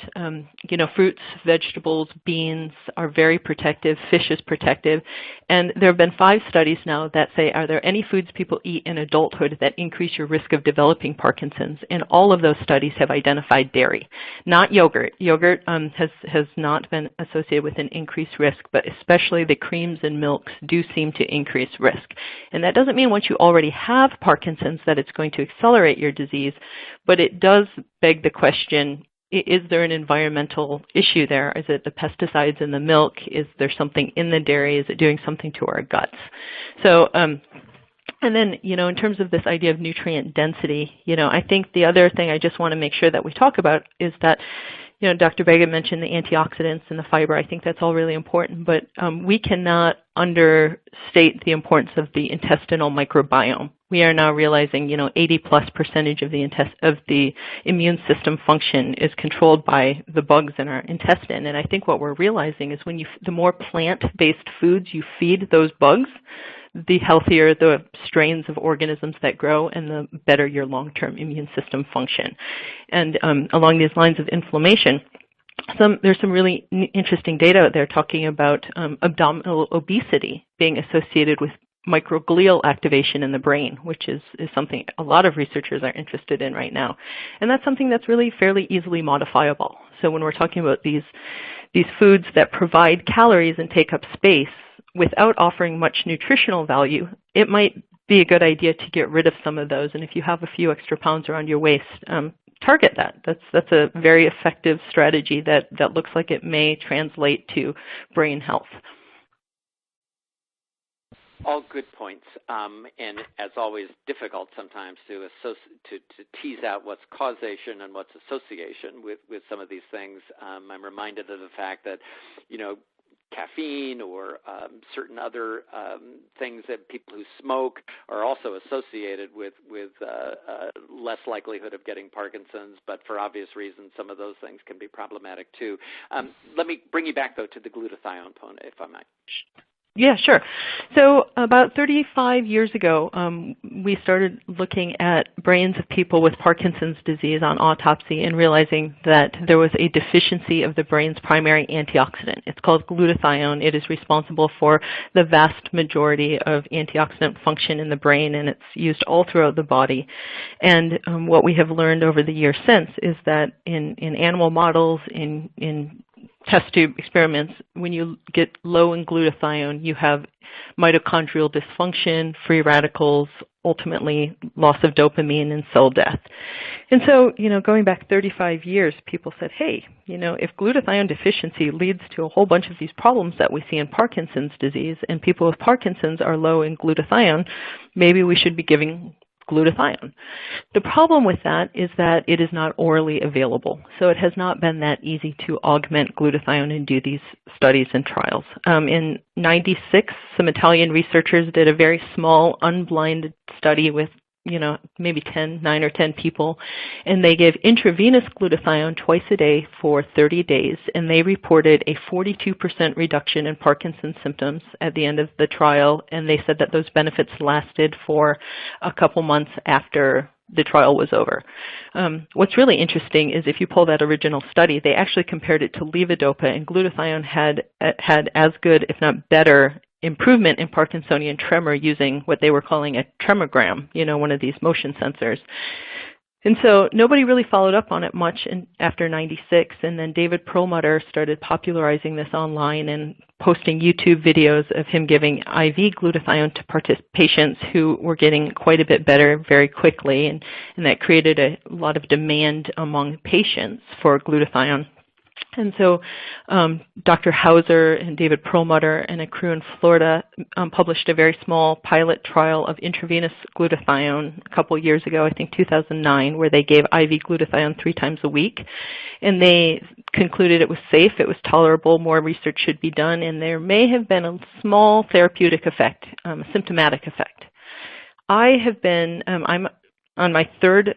Speaker 4: fruits, vegetables, beans are very protective, fish is protective, and there have been 5 studies now that say, are there any foods people eat in adulthood that increase your risk of developing Parkinson's? And all of those studies have identified dairy, not yogurt. Yogurt has not been associated with an increased risk, but especially the creams and milks do seem to increase risk. And that doesn't mean once you already have Parkinson's that it's going to accelerate your disease, but it does beg the question, is there an environmental issue there? Is it the pesticides in the milk? Is there something in the dairy? Is it doing something to our guts? So, and then, in terms of this idea of nutrient density, I think the other thing I just want to make sure that we talk about is that, Dr. Bega mentioned the antioxidants and the fiber. I think that's all really important, but we cannot understate the importance of the intestinal microbiome. We are now realizing, 80+% of the immune system function is controlled by the bugs in our intestine. And I think what we're realizing is the more plant-based foods you feed those bugs, the healthier the strains of organisms that grow and the better your long-term immune system function. And along these lines of inflammation, there's some really interesting data out there talking about abdominal obesity being associated with microglial activation in the brain, which is something a lot of researchers are interested in right now. And that's something that's really fairly easily modifiable. So when we're talking about these foods that provide calories and take up space without offering much nutritional value, it might be a good idea to get rid of some of those. And if you have a few extra pounds around your waist, target that. That's a very effective strategy that looks like it may translate to brain health.
Speaker 1: All good points, and as always, difficult sometimes to tease out what's causation and what's association with some of these things. I'm reminded of the fact that, caffeine or certain other things that people who smoke are also associated with less likelihood of getting Parkinson's, but for obvious reasons, some of those things can be problematic too. Let me bring you back, though, to the glutathione component, if I might.
Speaker 4: Yeah, sure. So about 35 years ago, we started looking at brains of people with Parkinson's disease on autopsy and realizing that there was a deficiency of the brain's primary antioxidant. It's called glutathione. It is responsible for the vast majority of antioxidant function in the brain, and it's used all throughout the body. And what we have learned over the years since is that in animal models, in test tube experiments, when you get low in glutathione, you have mitochondrial dysfunction, free radicals, ultimately loss of dopamine and cell death. And so, going back 35 years, people said, hey, if glutathione deficiency leads to a whole bunch of these problems that we see in Parkinson's disease, and people with Parkinson's are low in glutathione, maybe we should be giving glutathione. The problem with that is that it is not orally available. So it has not been that easy to augment glutathione and do these studies and trials. In '96, some Italian researchers did a very small unblinded study with maybe 9 or 10 people, and they gave intravenous glutathione twice a day for 30 days, and they reported a 42% reduction in Parkinson's symptoms at the end of the trial, and they said that those benefits lasted for a couple months after the trial was over. What's really interesting is if you pull that original study, they actually compared it to levodopa, and glutathione had as good, if not better, improvement in Parkinsonian tremor using what they were calling a tremogram, one of these motion sensors. And so nobody really followed up on it much after 96, and then David Perlmutter started popularizing this online and posting YouTube videos of him giving IV glutathione to patients who were getting quite a bit better very quickly, and that created a lot of demand among patients for glutathione. And so Dr. Hauser and David Perlmutter and a crew in Florida published a very small pilot trial of intravenous glutathione a couple years ago, I think 2009, where they gave IV glutathione 3 times a week. And they concluded it was safe, it was tolerable, more research should be done, and there may have been a small therapeutic effect, a symptomatic effect. I have been, I'm on my third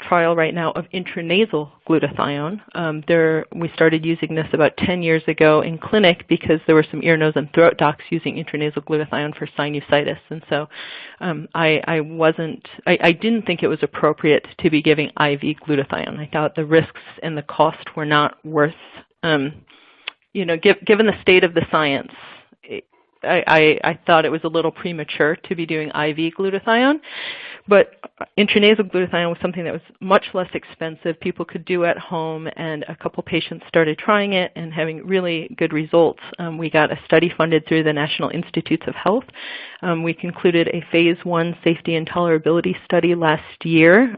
Speaker 4: trial right now of intranasal glutathione. We started using this about 10 years ago in clinic because there were some ear, nose, and throat docs using intranasal glutathione for sinusitis. And so I didn't think it was appropriate to be giving IV glutathione. I thought the risks and the cost were not worth, given the state of the science, I thought it was a little premature to be doing IV glutathione, but intranasal glutathione was something that was much less expensive. People could do at home, and a couple patients started trying it and having really good results. We got a study funded through the National Institutes of Health. We concluded a phase 1 safety and tolerability study last year.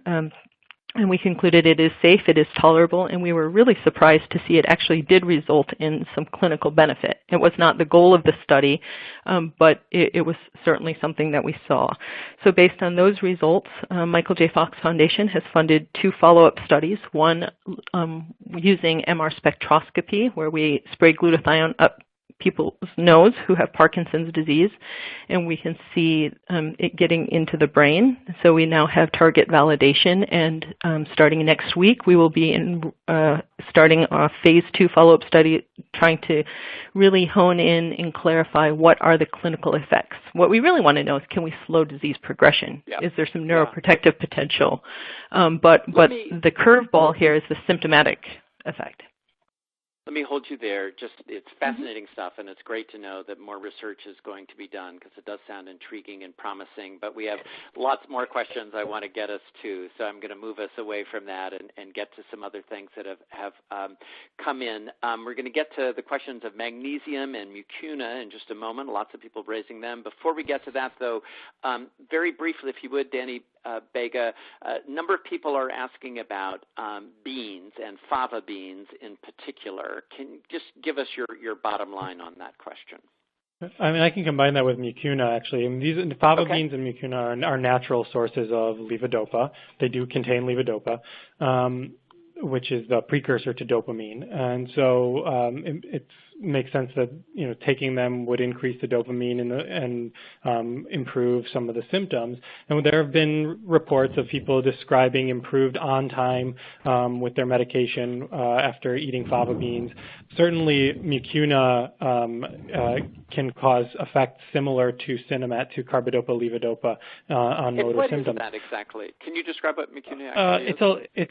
Speaker 4: And we concluded it is safe, it is tolerable, and we were really surprised to see it actually did result in some clinical benefit. It was not the goal of the study, but it was certainly something that we saw. So based on those results, Michael J. Fox Foundation has funded 2 follow-up studies, one using MR spectroscopy, where we spray glutathione up people's nose who have Parkinson's disease, and we can see it getting into the brain. So we now have target validation, and starting next week, we will be starting a phase 2 follow-up study, trying to really hone in and clarify what are the clinical effects. What we really want to know is, can we slow disease progression? Yeah. Is there some neuroprotective potential? But the curveball here is the symptomatic effect.
Speaker 1: Let me hold you there. It's fascinating stuff, and it's great to know that more research is going to be done because it does sound intriguing and promising. But we have lots more questions I want to get us to, so I'm going to move us away from that and get to some other things that have come in. We're going to get to the questions of magnesium and mucuna in just a moment. Lots of people raising them. Before we get to that, though, very briefly, if you would, Danny Bega, a number of people are asking about beans and fava beans in particular. Can you just give us your bottom line on that question?
Speaker 3: I mean, I can combine that with mucuna, actually. I mean, these fava beans and mucuna are natural sources of levodopa. They do contain levodopa, which is the precursor to dopamine. And so it makes sense that taking them would increase the dopamine and improve some of the symptoms. And there have been reports of people describing improved on time with their medication after eating fava beans. Certainly, mucuna can cause effects similar to Sinemet, to carbidopa-levodopa on motor symptoms.
Speaker 1: What is that exactly? Can you describe what mucuna actually is?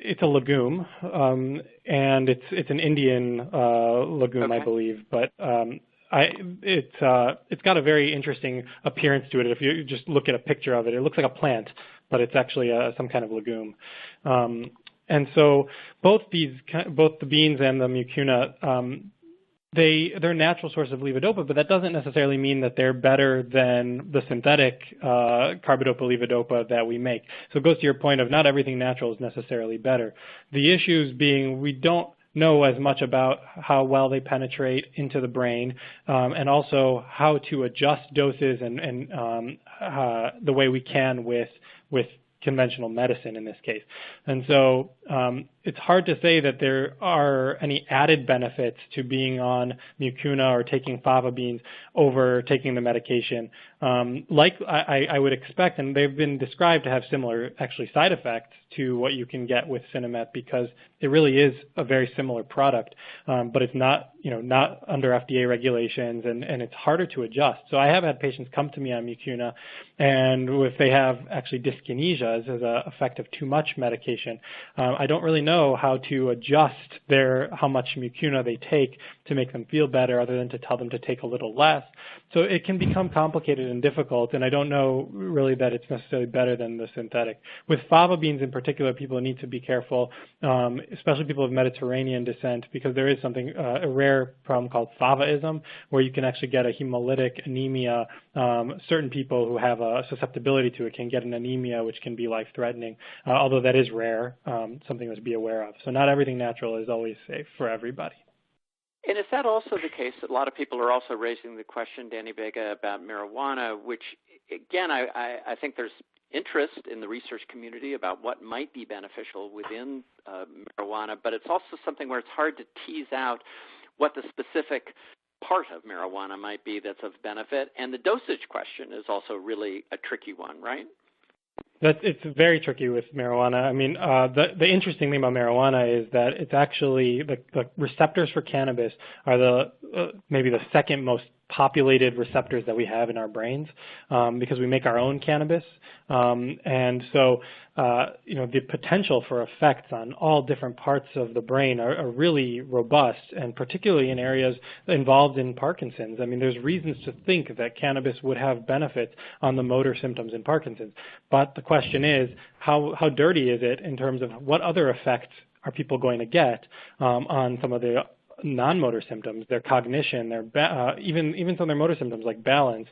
Speaker 3: It's a legume, and it's an Indian legume, I believe, but it's got a very interesting appearance to it. If you just look at a picture of it, it looks like a plant, but it's actually some kind of legume. And so both the beans and the mucuna, they're a natural source of levodopa, but that doesn't necessarily mean that they're better than the synthetic carbidopa-levodopa that we make. So it goes to your point of not everything natural is necessarily better. The issues being we don't know as much about how well they penetrate into the brain, and also how to adjust doses and the way we can with conventional medicine in this case. And so it's hard to say that there are any added benefits to being on mucuna or taking fava beans over taking the medication. Like I would expect, and they've been described to have similar actually side effects to what you can get with Sinemet, because it really is a very similar product, but it's not under FDA regulations, and it's harder to adjust. So I have had patients come to me on mucuna, and if they have actually dyskinesias as an effect of too much medication, I don't really know know how to adjust how much mucuna they take to make them feel better, other than to tell them to take a little less. So it can become complicated and difficult, and I don't know really that it's necessarily better than the synthetic. With fava beans in particular, people need to be careful, especially people of Mediterranean descent, because there is something, a rare problem called favaism, where you can actually get a hemolytic anemia. Certain people who have a susceptibility to it can get an anemia, which can be life-threatening, although that is rare, something to be aware of. So not everything natural is always safe for everybody.
Speaker 1: And is that also the case that a lot of people are also raising the question, Danny Vega, about marijuana, which, again, I think there's interest in the research community about what might be beneficial within marijuana, but it's also something where it's hard to tease out what the specific part of marijuana might be that's of benefit. And the dosage question is also really a tricky one, right?
Speaker 3: It's very tricky with marijuana. I mean, the interesting thing about marijuana is that it's actually the receptors for cannabis are maybe the second most populated receptors that we have in our brains, because we make our own cannabis, and so the potential for effects on all different parts of the brain are really robust, and particularly in areas involved in Parkinson's. I mean, there's reasons to think that cannabis would have benefits on the motor symptoms in Parkinson's, but the question is, how dirty is it in terms of what other effects are people going to get on some of the non-motor symptoms, their cognition, even some of their motor symptoms like balance,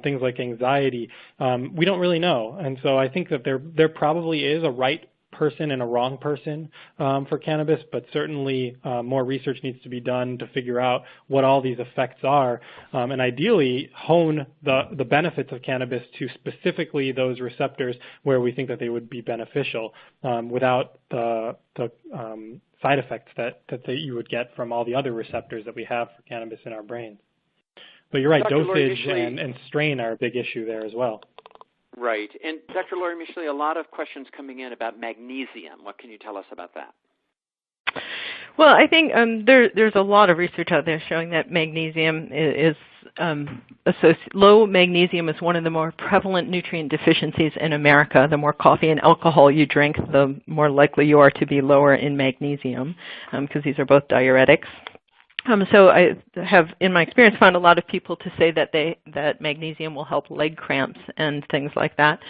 Speaker 3: things like anxiety. We don't really know, and so I think that there probably is a right person and a wrong person for cannabis, but certainly more research needs to be done to figure out what all these effects are, and ideally hone the benefits of cannabis to specifically those receptors where we think that they would be beneficial, without the side effects that you would get from all the other receptors that we have for cannabis in our brains. But you're right,
Speaker 1: Dr.
Speaker 3: dosage and strain are a big issue there as well.
Speaker 1: Right. And Dr. Lori Micheley, a lot of questions coming in about magnesium. What can you tell us about that?
Speaker 4: Well, I think there's a lot of research out there showing that magnesium is low magnesium is one of the more prevalent nutrient deficiencies in America. The more coffee and alcohol you drink, the more likely you are to be lower in magnesium, because these are both diuretics. So I have, in my experience, found a lot of people to say that magnesium will help leg cramps and things like that.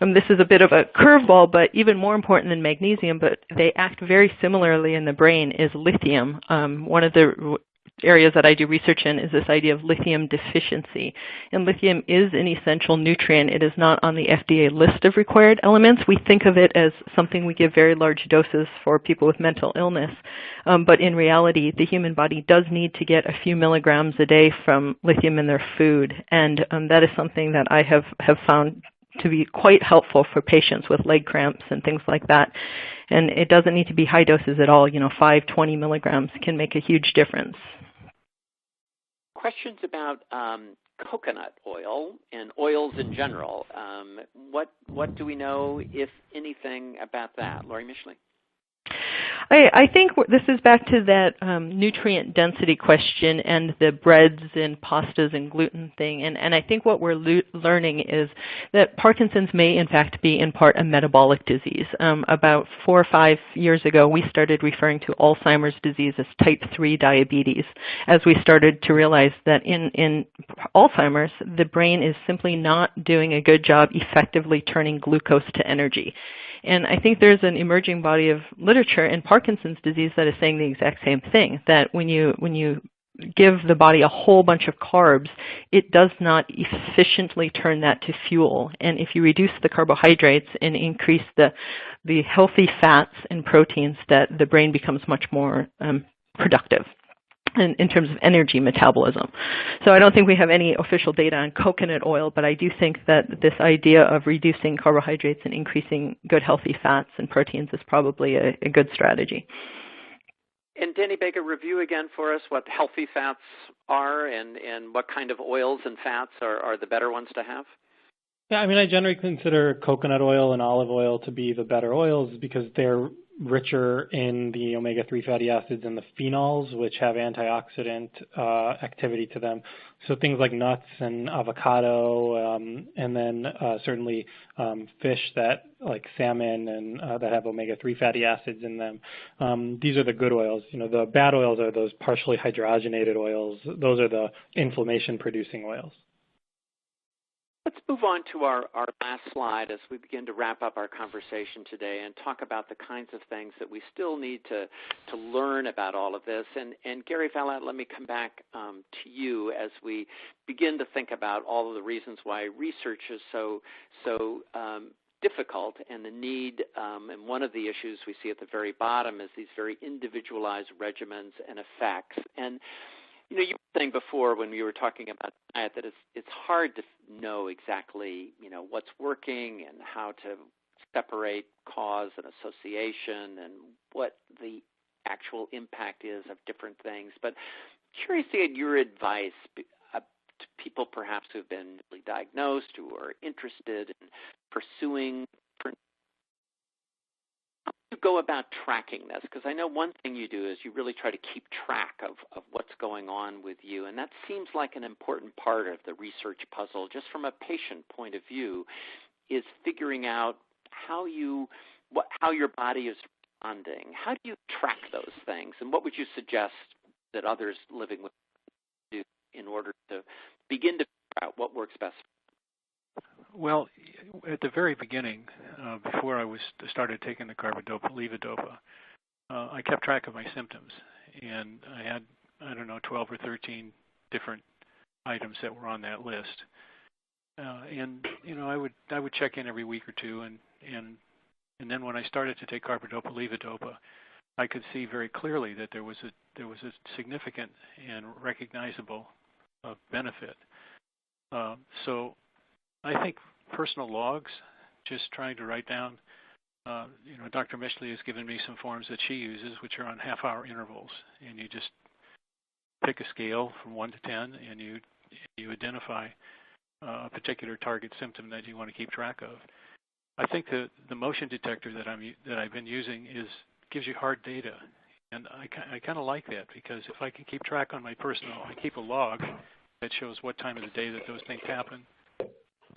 Speaker 4: This is a bit of a curveball, but even more important than magnesium, but they act very similarly in the brain, is lithium. One of the areas that I do research in is this idea of lithium deficiency. And lithium is an essential nutrient. It is not on the FDA list of required elements. We think of it as something we give very large doses for people with mental illness. But in reality, the human body does need to get a few milligrams a day from lithium in their food. And that is something that I have found to be quite helpful for patients with leg cramps and things like that. And it doesn't need to be high doses at all. 5, 20 milligrams can make a huge difference.
Speaker 1: Questions about coconut oil and oils in general. What do we know, if anything, about that? Lori Micheley?
Speaker 4: I think this is back to that nutrient density question and the breads and pastas and gluten thing. And I think what we're learning is that Parkinson's may, in fact, be in part a metabolic disease. About 4 or 5 years ago, we started referring to Alzheimer's disease as type 3 diabetes, as we started to realize that in Alzheimer's, the brain is simply not doing a good job effectively turning glucose to energy. And I think there's an emerging body of literature in Parkinson's disease that is saying the exact same thing, that when you give the body a whole bunch of carbs, it does not efficiently turn that to fuel. And if you reduce the carbohydrates and increase the healthy fats and proteins, that the brain becomes much more productive in terms of energy metabolism. So I don't think we have any official data on coconut oil, but I do think that this idea of reducing carbohydrates and increasing good healthy fats and proteins is probably a good strategy.
Speaker 1: And Danny Baker, review again for us what healthy fats are and what kind of oils and fats are the better ones to have? Yeah,
Speaker 3: I mean, I generally consider coconut oil and olive oil to be the better oils because they're richer in the omega-3 fatty acids and the phenols, which have antioxidant activity to them. So things like nuts and avocado, and then certainly fish like salmon and that have omega-3 fatty acids in them. These are the good oils. The bad oils are those partially hydrogenated oils. Those are the inflammation-producing oils.
Speaker 1: Let's move on to our last slide as we begin to wrap up our conversation today and talk about the kinds of things that we still need to learn about all of this. And Gary Vallat, let me come back to you as we begin to think about all of the reasons why research is so difficult, and the need, and one of the issues we see at the very bottom is these very individualized regimens and effects. And you were saying before when we were talking about diet that it's hard to know exactly, what's working and how to separate cause and association and what the actual impact is of different things. But curious to get your advice to people perhaps who've been newly diagnosed, who are interested in pursuing. How do you go about tracking this? Because I know one thing you do is you really try to keep track of what's going on with you, and that seems like an important part of the research puzzle, just from a patient point of view, is figuring out how your body is responding. How do you track those things, and what would you suggest that others living with do in order to begin to figure out what works best?
Speaker 5: Well, at the very beginning, before I started taking the carbidopa-levodopa, I kept track of my symptoms, and I had 12 or 13 different items that were on that list. I would check in every week or two, and then when I started to take carbidopa-levodopa, I could see very clearly that there was a significant and recognizable benefit. So I think personal logs, just trying to write down, Dr. Mishley has given me some forms that she uses, which are on half-hour intervals, and you just pick a scale from 1 to 10, and you identify a particular target symptom that you want to keep track of. I think the motion detector that I've been using gives you hard data, and I kind of like that, because if I can keep track on my personal, I keep a log that shows what time of the day that those things happen.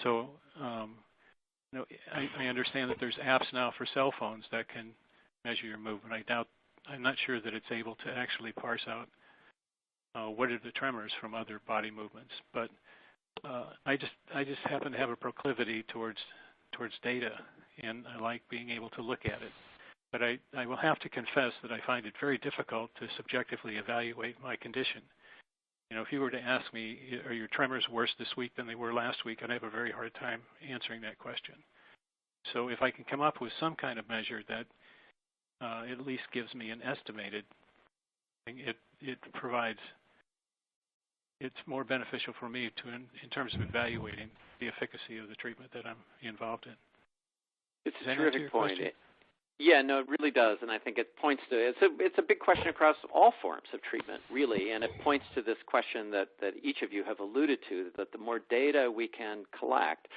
Speaker 5: So, I understand that there's apps now for cell phones that can measure your movement. I'm not sure that it's able to actually parse out what are the tremors from other body movements. But I just happen to have a proclivity towards data, and I like being able to look at it. But I will have to confess that I find it very difficult to subjectively evaluate my condition. If you were to ask me, are your tremors worse this week than they were last week, I'd have a very hard time answering that question. So if I can come up with some kind of measure that at least gives me an estimated thing, it's more beneficial for me in terms of evaluating the efficacy of the treatment that I'm involved in.
Speaker 1: It's a terrific point. Yeah, no, it really does, and I think it points to it's a big question across all forms of treatment, really, and it points to this question that each of you have alluded to, that the more data we can collect,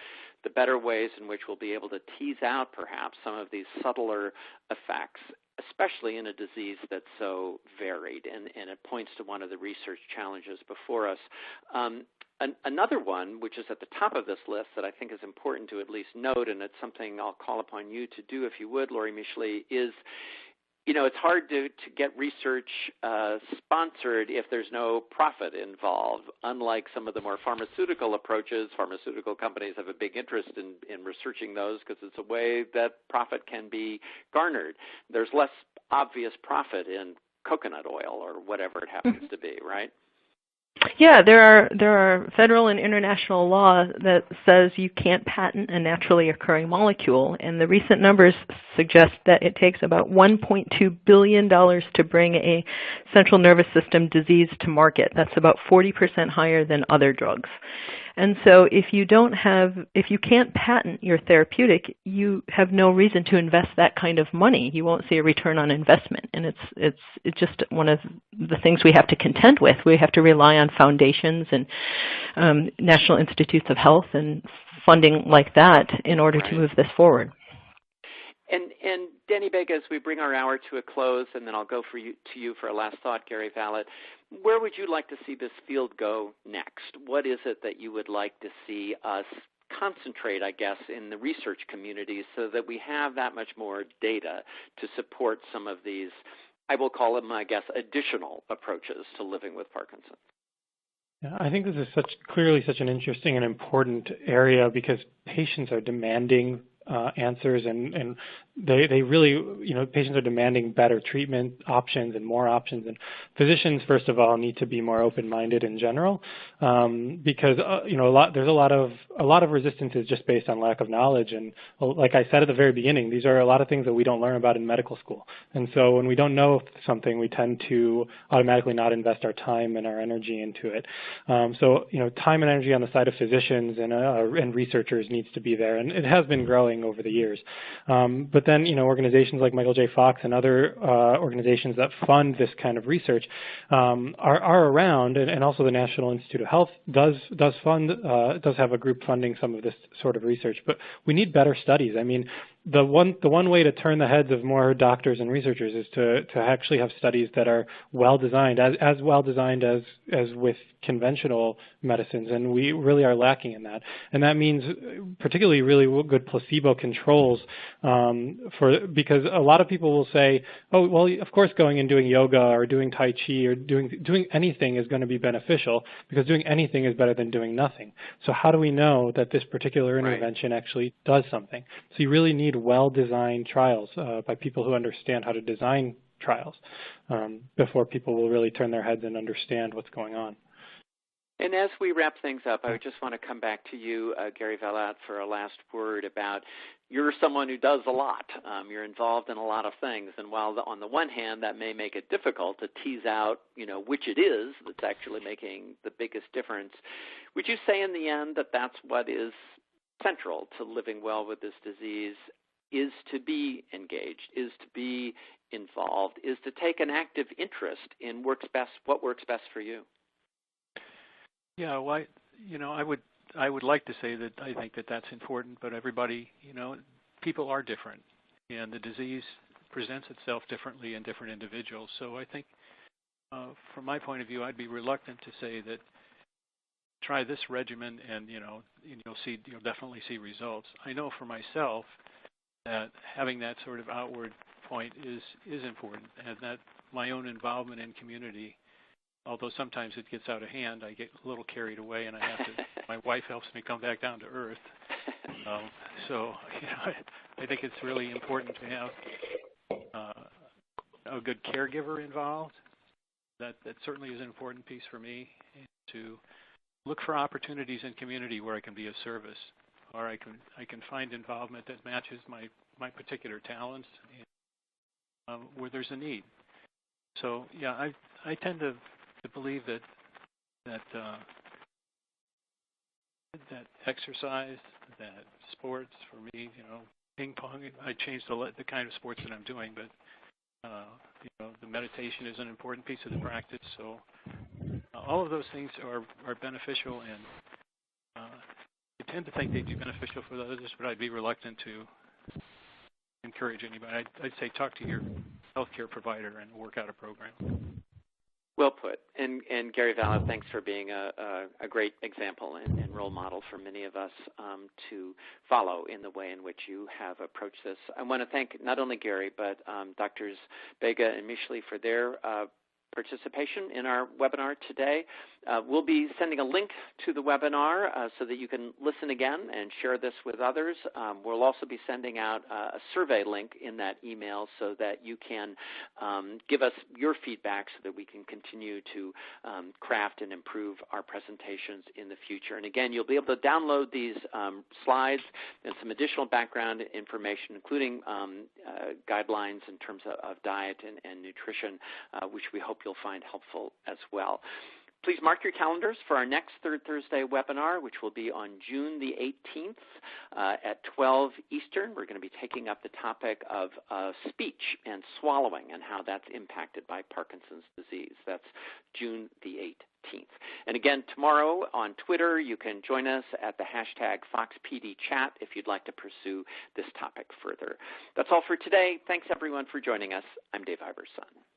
Speaker 1: the better ways in which we'll be able to tease out perhaps some of these subtler effects, especially in a disease that's so varied, and it points to one of the research challenges before us. Another one, which is at the top of this list that I think is important to at least note, and it's something I'll call upon you to do if you would, Lori Mishley, is, it's hard to get research sponsored if there's no profit involved. Unlike some of the more pharmaceutical approaches, pharmaceutical companies have a big interest in researching those because it's a way that profit can be garnered. There's less obvious profit in coconut oil or whatever it happens to be, right?
Speaker 4: Yeah, there are federal and international law that says you can't patent a naturally occurring molecule, and the recent numbers suggest that it takes about $1.2 billion to bring a central nervous system disease to market. That's about 40% higher than other drugs. And so if you can't patent your therapeutic, you have no reason to invest that kind of money. You won't see a return on investment. And it's just one of the things we have to contend with. We have to rely on foundations and National Institutes of Health and funding like that in order to move this forward.
Speaker 1: And Danny Vega, as we bring our hour to a close, and then I'll go to you for a last thought, Gary Vallet, where would you like to see this field go next? What is it that you would like to see us concentrate, I guess, in the research community so that we have that much more data to support some of these, I will call them, I guess, additional approaches to living with Parkinson's?
Speaker 3: Yeah, I think this is clearly such an interesting and important area because patients are demanding answers, and they really, patients are demanding better treatment options and more options. And physicians, first of all, need to be more open-minded in general, because there's a lot of resistance is just based on lack of knowledge. And like I said at the very beginning, these are a lot of things that we don't learn about in medical school. And so when we don't know something, we tend to automatically not invest our time and our energy into it. So time and energy on the side of physicians and researchers needs to be there, and it has been growing over the years. But then, organizations like Michael J. Fox and other organizations that fund this kind of research are around, and also the National Institute of Health does have a group funding some of this sort of research. But we need better studies. I mean, the one way to turn the heads of more doctors and researchers is to actually have studies that are well designed, as well designed as with conventional medicines, and we really are lacking in that. And that means particularly really good placebo controls, because a lot of people will say, oh, well, of course going and doing yoga or doing Tai Chi or doing anything is going to be beneficial, because doing anything is better than doing nothing. So how do we know that this particular intervention actually does something? So you really need well-designed trials by people who understand how to design trials before people will really turn their heads and understand what's going on.
Speaker 1: And as we wrap things up, I just want to come back to you, Gary Vallet, for a last word about you're someone who does a lot. You're involved in a lot of things. And while on the one hand that may make it difficult to tease out, which it is that's actually making the biggest difference, would you say in the end that that's what is central to living well with this disease, is to be engaged, is to be involved, is to take an active interest in what works best for you?
Speaker 5: Yeah, well, I would like to say that I think that that's important, but everybody, people are different, and the disease presents itself differently in different individuals. So I think, from my point of view, I'd be reluctant to say that try this regimen and you'll definitely see results. I know for myself that having that sort of outward point is important, and that my own involvement in community, although sometimes it gets out of hand, I get a little carried away, and my wife helps me come back down to earth. So I think it's really important to have a good caregiver involved. That certainly is an important piece for me, and to look for opportunities in community where I can be of service, or I can find involvement that matches my particular talents, and, where there's a need. So yeah, I tend to believe that exercise, that sports for me, ping pong. I changed the kind of sports that I'm doing, but the meditation is an important piece of the practice. So all of those things are beneficial, and I tend to think they'd be beneficial for others, but I'd be reluctant to encourage anybody. I'd say talk to your healthcare provider and work out a program.
Speaker 1: Well put. And Gary Vallet, thanks for being a great example and role model for many of us to follow in the way in which you have approached this. I want to thank not only Gary, but Drs. Vega and Mishley for their participation in our webinar today. We'll be sending a link to the webinar so that you can listen again and share this with others. We'll also be sending out a survey link in that email so that you can give us your feedback so that we can continue to craft and improve our presentations in the future. And again, you'll be able to download these slides and some additional background information, including guidelines in terms of diet and nutrition, which we hope you'll find helpful as well. Please mark your calendars for our next Third Thursday webinar, which will be on June the 18th at 12 Eastern. We're going to be taking up the topic of speech and swallowing and how that's impacted by Parkinson's disease. That's June the 8th. 14th. And again, tomorrow on Twitter, you can join us at the hashtag FoxPDChat if you'd like to pursue this topic further. That's all for today. Thanks, everyone, for joining us. I'm Dave Iverson.